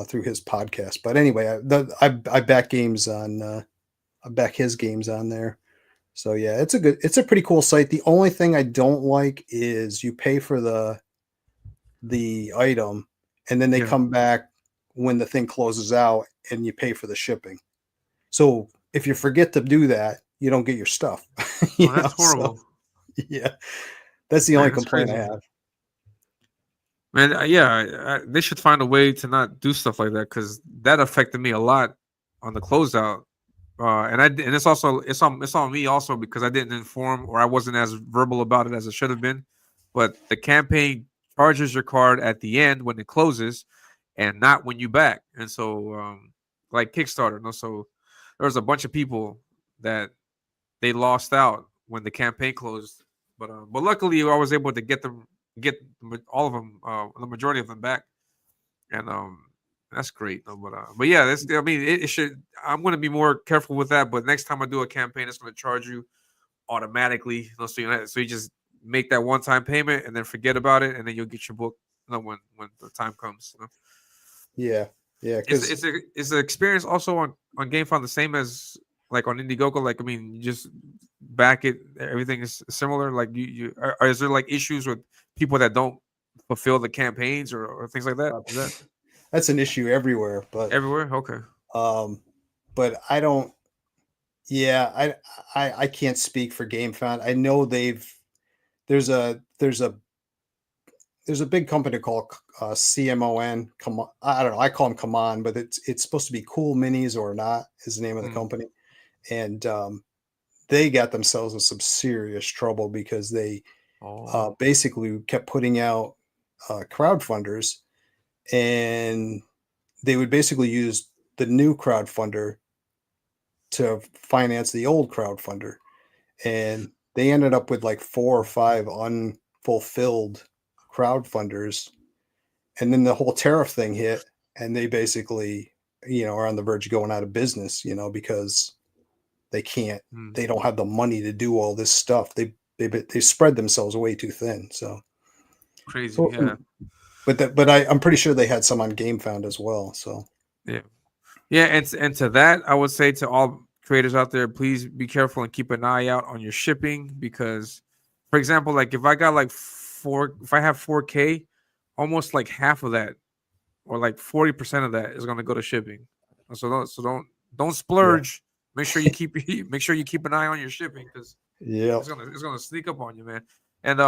through his podcast. But anyway, I back games on I back his games on there. So yeah, it's a pretty cool site. The only thing I don't like is you pay for the item, and then they Yeah. come back when the thing closes out, and you pay for the shipping. So if you forget to do that, you don't get your stuff. Oh, that's So horrible. yeah, that's the only Man, that's complaint I crazy. have. Man, they should find a way to not do stuff like that because that affected me a lot on the closeout. And it's on me also because I didn't inform or I wasn't as verbal about it as I should have been. But the campaign charges your card at the end when it closes, and not when you back. And so, like Kickstarter, no, so there was a bunch of people that they lost out when the campaign closed. But luckily, I was able to get all of them, the majority of them back, and that's great. No, but yeah, that's I mean, it should. I'm going to be more careful with that. But next time I do a campaign, it's going to charge you automatically. So you just make that one time payment and then forget about it, and then you'll get your book. When the time comes. Yeah, yeah. Is the experience also on GameFound the same as like on Indiegogo? Like, I mean, you just back it. Everything is similar. Like, is there like issues with people that don't fulfill the campaigns or things like that? Is that that's an issue everywhere, but everywhere? Okay. But I don't. Yeah, I can't speak for GameFound. I know there's a big company called CMON. Come on, I don't know. I call them Come On, but it's supposed to be Cool Minis or Not is the name of the company, and they got themselves in some serious trouble because they basically kept putting out crowdfunders, and they would basically use the new crowdfunder to finance the old crowdfunder, and they ended up with like 4 or 5 unfulfilled crowdfunders, and then the whole tariff thing hit, and they basically are on the verge of going out of business, because they don't have the money to do all this stuff. They spread themselves way too thin. So crazy. Yeah. But I'm pretty sure they had some on GameFound as well. So yeah, and to that, I would say to all creators out there, please be careful and keep an eye out on your shipping because, for example, like if I got like if I have 4K, almost like half of that, or like 40% of that, is going to go to shipping. So don't splurge. Yeah. Make sure you keep an eye on your shipping because it's gonna sneak up on you, man. And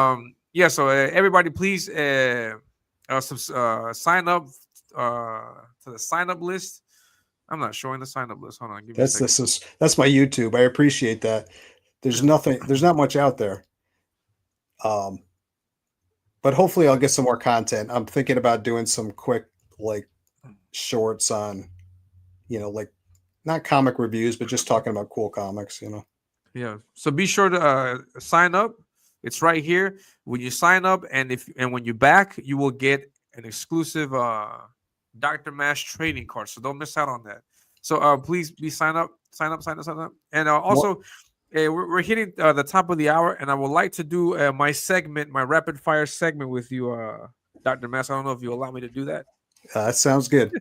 so everybody, please sign up to the sign up list. I'm not showing the sign up list. Hold on, that's my YouTube. I appreciate that. There's not much out there. But hopefully I'll get some more content. I'm thinking about doing some quick like shorts on, like not comic reviews, but just talking about cool comics, Yeah. So be sure to sign up. It's right here. When you sign up and when you back, you will get an exclusive Dr. Masque trading card. So don't miss out on that. So please sign up. And also we're hitting the top of the hour, and I would like to do my rapid fire segment with you, Dr. Masque. I don't know if you allow me to do that. That sounds good.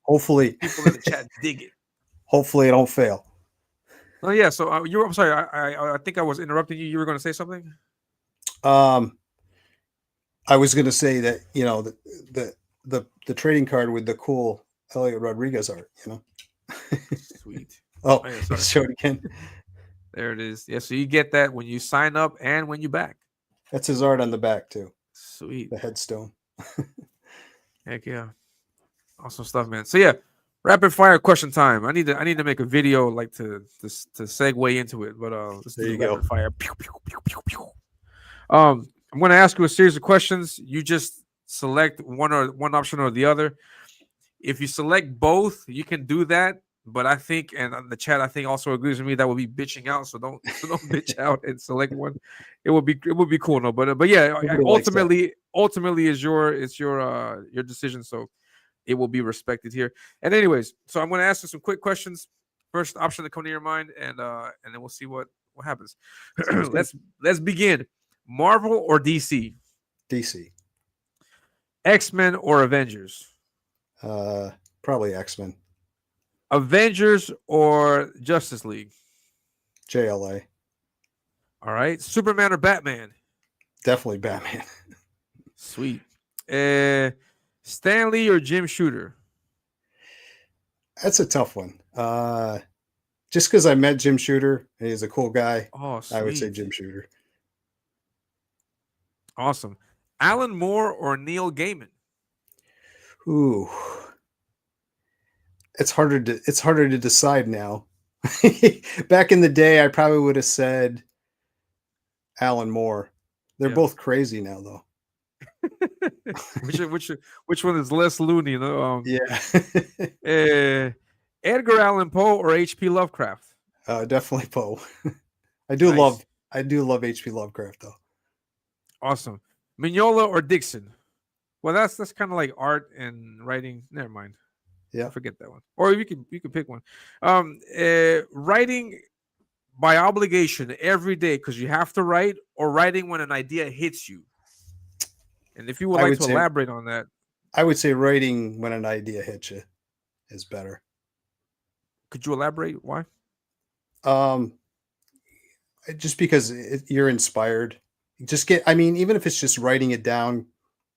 Hopefully people in the chat dig it. Hopefully I don't fail. Oh yeah. So I'm sorry. I think I was interrupting you. You were going to say something. I was going to say that the trading card with the cool Elliot Rodriguez art. Sweet. Oh, show it again. There it is. Yeah. So you get that when you sign up and when you back. That's his art on the back too. Sweet. The headstone. Heck yeah. Awesome stuff, man. So yeah. Rapid fire question time. I need to make a video like to segue into it, but let's do rapid fire. Pew, pew, pew, pew, pew. I'm going to ask you a series of questions. You just select one option or the other. If you select both, you can do that. But I think, and the chat, I think also agrees with me, that would be bitching out. So don't bitch out and select one. It would be cool, no. But yeah, ultimately is your decision. So it will be respected here. And anyways, so I'm going to ask you some quick questions. First option to come to your mind, and then we'll see what happens. Let's begin. Marvel or DC? DC. X-Men or Avengers? Probably X-Men. Avengers or Justice League? JLA. All right. Superman or Batman? Definitely Batman. Sweet. Stan Lee or Jim Shooter? That's a tough one. Just because I met Jim Shooter and he's a cool guy, I would say Jim Shooter. Awesome. Alan Moore or Neil Gaiman? Ooh, it's harder to decide now. Back in the day, I probably would have said Alan Moore. They're Yeah. both crazy now, though. which one is less loony? Yeah, Uh, Edgar Allan Poe or H.P. Lovecraft? definitely Poe. Nice, I do love H.P. Lovecraft though. awesome. Mignola or Dixon? Well, that's kind of like art and writing. Never mind. Yeah, Forget that one. Or you could pick one. Writing by obligation every day because you have to write, or writing when an idea hits you. And if you would I like would to say elaborate on that, writing when an idea hits you is better. could you elaborate why? Um, just because you're inspired. Just get. I mean, even if it's just writing it down,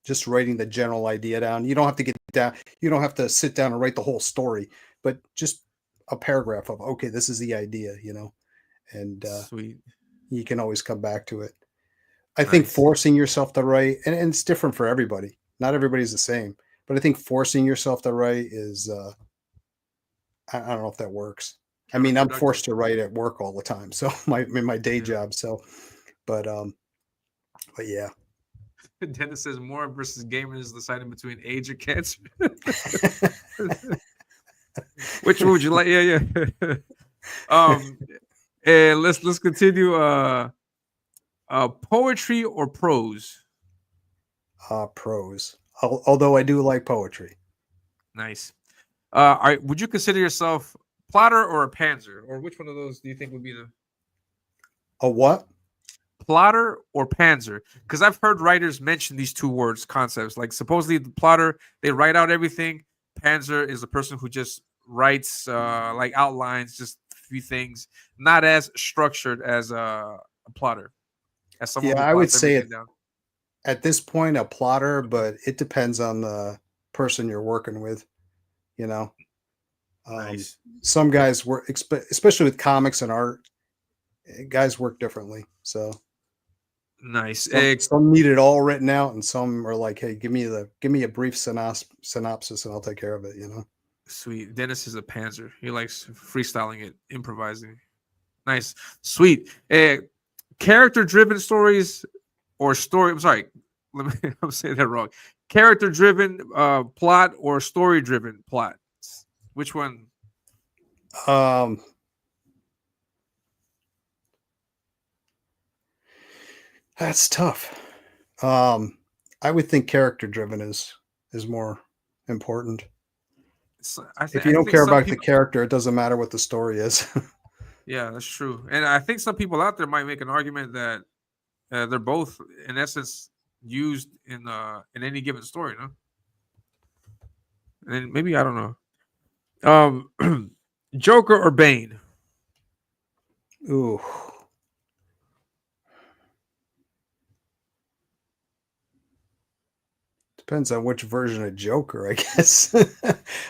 just writing the general idea down. You don't have to get down. You don't have to sit down and write the whole story, but just a paragraph of okay, this is the idea, and Sweet, you can always come back to it. I think nice. forcing yourself to write, and it's different for everybody. Not everybody's the same, but I think forcing yourself to write is, I don't know if that works. I mean, I'm Counterproductive. forced to write at work all the time, so in my day Yeah. job. So, but yeah, Dennis says Moore versus Gaiman is deciding between age or cancer. Which one would you like? Yeah, yeah. um, and let's continue. Poetry or prose? prose. Although I do like poetry. Nice. Would you consider yourself plotter or a panzer, or which one of those do you think would be the A what? plotter or panzer? Because I've heard writers mention these two words concepts. Like supposedly the plotter, they write out everything. Panzer is a person who just writes like outlines, just a few things, not as structured as a plotter, as someone Yeah, who I would plots say everything it down. at this point a plotter, but it depends on the person you're working with. You know, Nice. some guys work, especially with comics and art. Guys work differently. So Nice. some need it all written out, and some are like, "Hey, give me a brief synopsis, and I'll take care of it." Sweet. Dennis is a panzer. He likes freestyling it, improvising. Nice. Sweet. Character driven stories or story. I'm sorry. I'm saying that wrong. Character driven plot or story driven plot. Which one? Um, that's tough. I would think character driven is more important. If you I don't think care some about the people. character, it doesn't matter what the story is. Yeah, that's true. And I think some people out there might make an argument that they're both, in essence, used in any given story. No, and maybe I don't know. Joker or Bane? Ooh, depends on which version of Joker, I guess.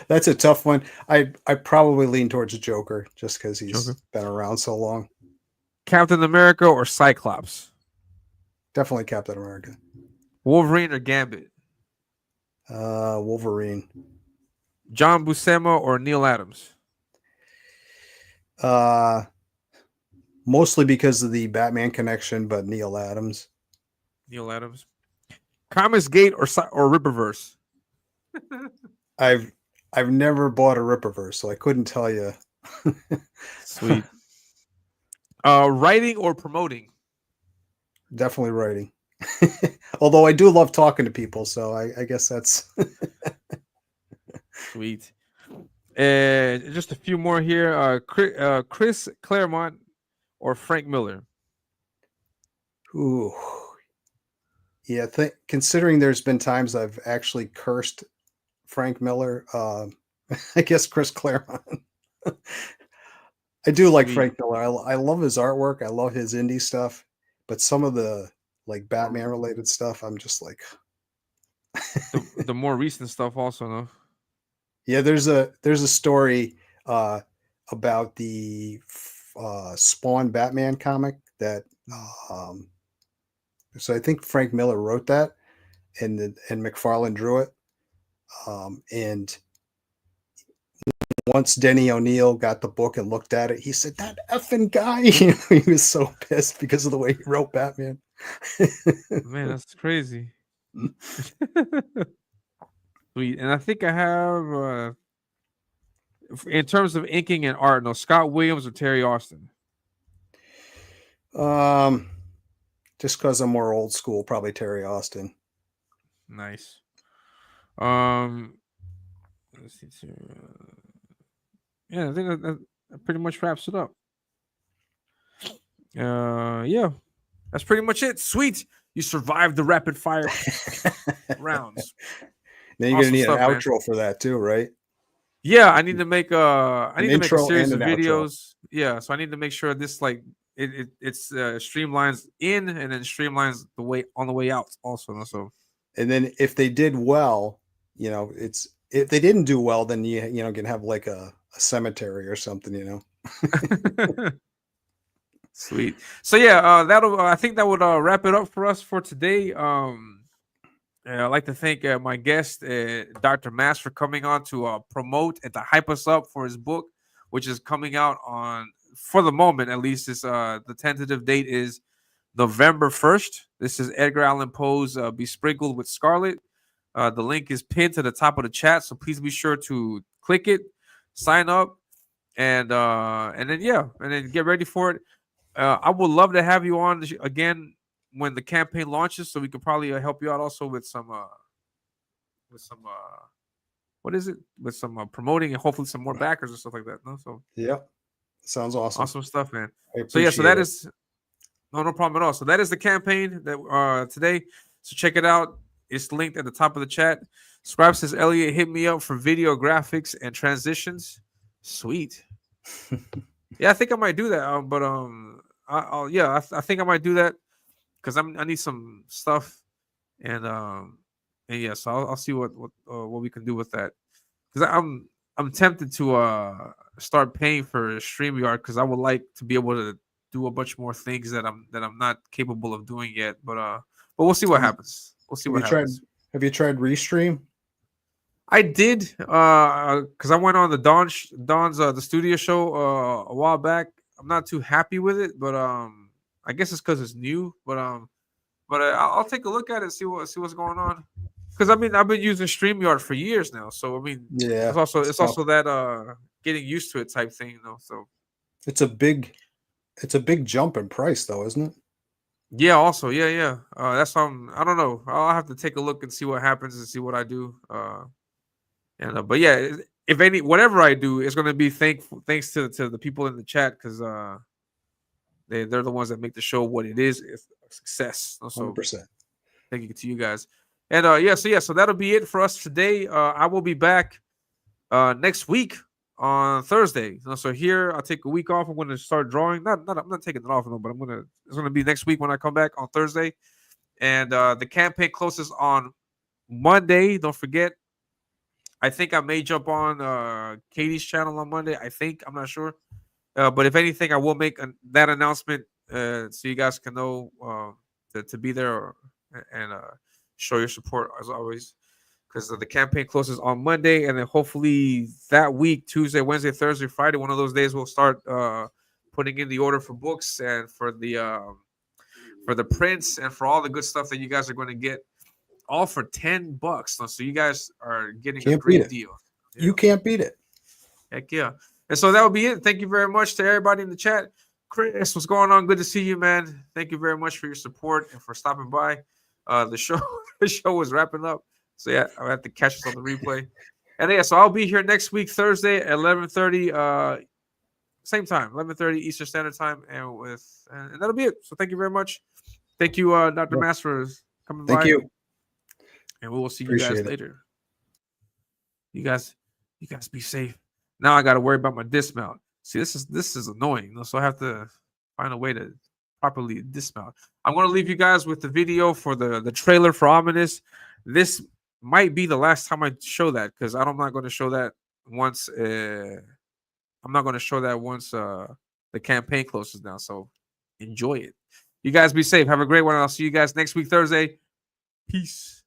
That's a tough one. I probably lean towards Joker just because Joker. he's been around so long. Captain America or Cyclops? Definitely Captain America. Wolverine or Gambit? Wolverine. John Buscema or Neil Adams? Uh, Mostly because of the Batman connection, but Neil Adams. Neil Adams. Comics Gate or Ripperverse? I've never bought a Ripperverse, so I couldn't tell you. Sweet. Writing or promoting? Definitely writing. Although I do love talking to people, so I guess that's Sweet. Just a few more here. Chris Claremont or Frank Miller? ooh. Yeah, considering there's been times I've actually cursed Frank Miller, I guess Chris Claremont. I do like Sweet. Frank Miller. I love his artwork. I love his indie stuff, but some of the like Batman related stuff, I'm just like, The more recent stuff also, no? yeah. There's a story about the Spawn Batman comic that. So I think Frank Miller wrote that, and McFarlane drew it. And once Denny O'Neil got the book and looked at it, he said, "That effing guy!" He was so pissed because of the way he wrote Batman. Man, that's crazy. Sweet. And I think I have, in terms of inking and art, no, Scott Williams or Terry Austin. Just because I'm more old school, probably Terry Austin. Nice. Let's see. Yeah, I think that pretty much wraps it up. Yeah, that's pretty much it. Sweet, you survived the rapid fire rounds. Now you're Awesome gonna need stuff, an man. outro for that too, right? Yeah, I need to make a intro series of and an outro. videos. Yeah, so I need to make sure this it's streamlines in and then streamlines the way on the way out also. So And then if they did well, it's if they didn't do well, then you can have like a cemetery or something, Sweet. So yeah, that'll I think that would wrap it up for us for today. I'd like to thank my guest, Dr. Masque, for coming on to promote and to hype us up for his book, which is coming out on, for the moment at least, is the tentative date is November 1st. This is Edgar Allan Poe's Besprinkled with Scarlet. The link is pinned to the top of the chat, so please be sure to click it, sign up, and then get ready for it. I would love to have you on again when the campaign launches, so we could probably help you out also with some what is it, with some promoting and hopefully some more backers and stuff like that. No, so yeah, sounds awesome. Awesome stuff, man. So yeah, that is no problem at all. So that is the campaign that today. So check it out. It's linked at the top of the chat. Scribe says, Elliot, hit me up for video graphics and transitions. Sweet. Yeah, I think I might do that. I think I might do that because I need some stuff, and yeah, so I'll see what we can do with that, because I'm tempted to start paying for StreamYard, because I would like to be able to do a bunch more things that I'm not capable of doing yet, but we'll see what happens. We'll see what happens. Have you tried Restream? I did, because I went on the Don's the studio show a while back. I'm not too happy with it, but I guess it's because it's new. But I'll take a look at it, see what's going on. Because I've been using StreamYard for years now, so yeah, it's also that getting used to it type thing, So it's a big jump in price, though, isn't it? Yeah. Also, yeah. That's I don't know. I'll have to take a look and see what happens and see what I do. But yeah, if whatever I do, it's going to be thanks to the people in the chat, because they're the ones that make the show what it is. It's a success. So 100%. thank you to you guys. And so that'll be it for us today. I will be back next week on Thursday. So here I'll take a week off. I'm going to start drawing. I'm not taking it off, but it's going to be next week when I come back on Thursday. And the campaign closes on Monday. Don't forget. I think I may jump on Katie's channel on Monday. I'm not sure. But if anything, I will make that announcement so you guys can know to be there and show your support as always. Because the campaign closes on Monday, and then hopefully that week, Tuesday, Wednesday, Thursday, Friday, one of those days, we'll start putting in the order for books and for the prints and for all the good stuff that you guys are going to get. All for $10. So you guys are getting a great deal. You can't beat it. Heck yeah. And so that will be it. Thank you very much to everybody in the chat. Chris, what's going on? Good to see you, man. Thank you very much for your support and for stopping by. The show was wrapping up. So yeah, I'll have to catch us on the replay. And yeah, so I'll be here next week, Thursday at 11:30, same time, 11:30 Eastern Standard Time, and that'll be it. So thank you very much. Thank you, Dr. Masque, for coming by. Thank you. And we will see you guys later. You guys be safe. Now I got to worry about my dismount. See, this is annoying. So I have to find a way to properly dismount. I'm going to leave you guys with the video for the trailer for Ominus. This might be the last time I show that, because I'm not going to show that once. I'm not going to show that once the campaign closes down. So enjoy it. You guys be safe. Have a great one. I'll see you guys next week, Thursday. Peace.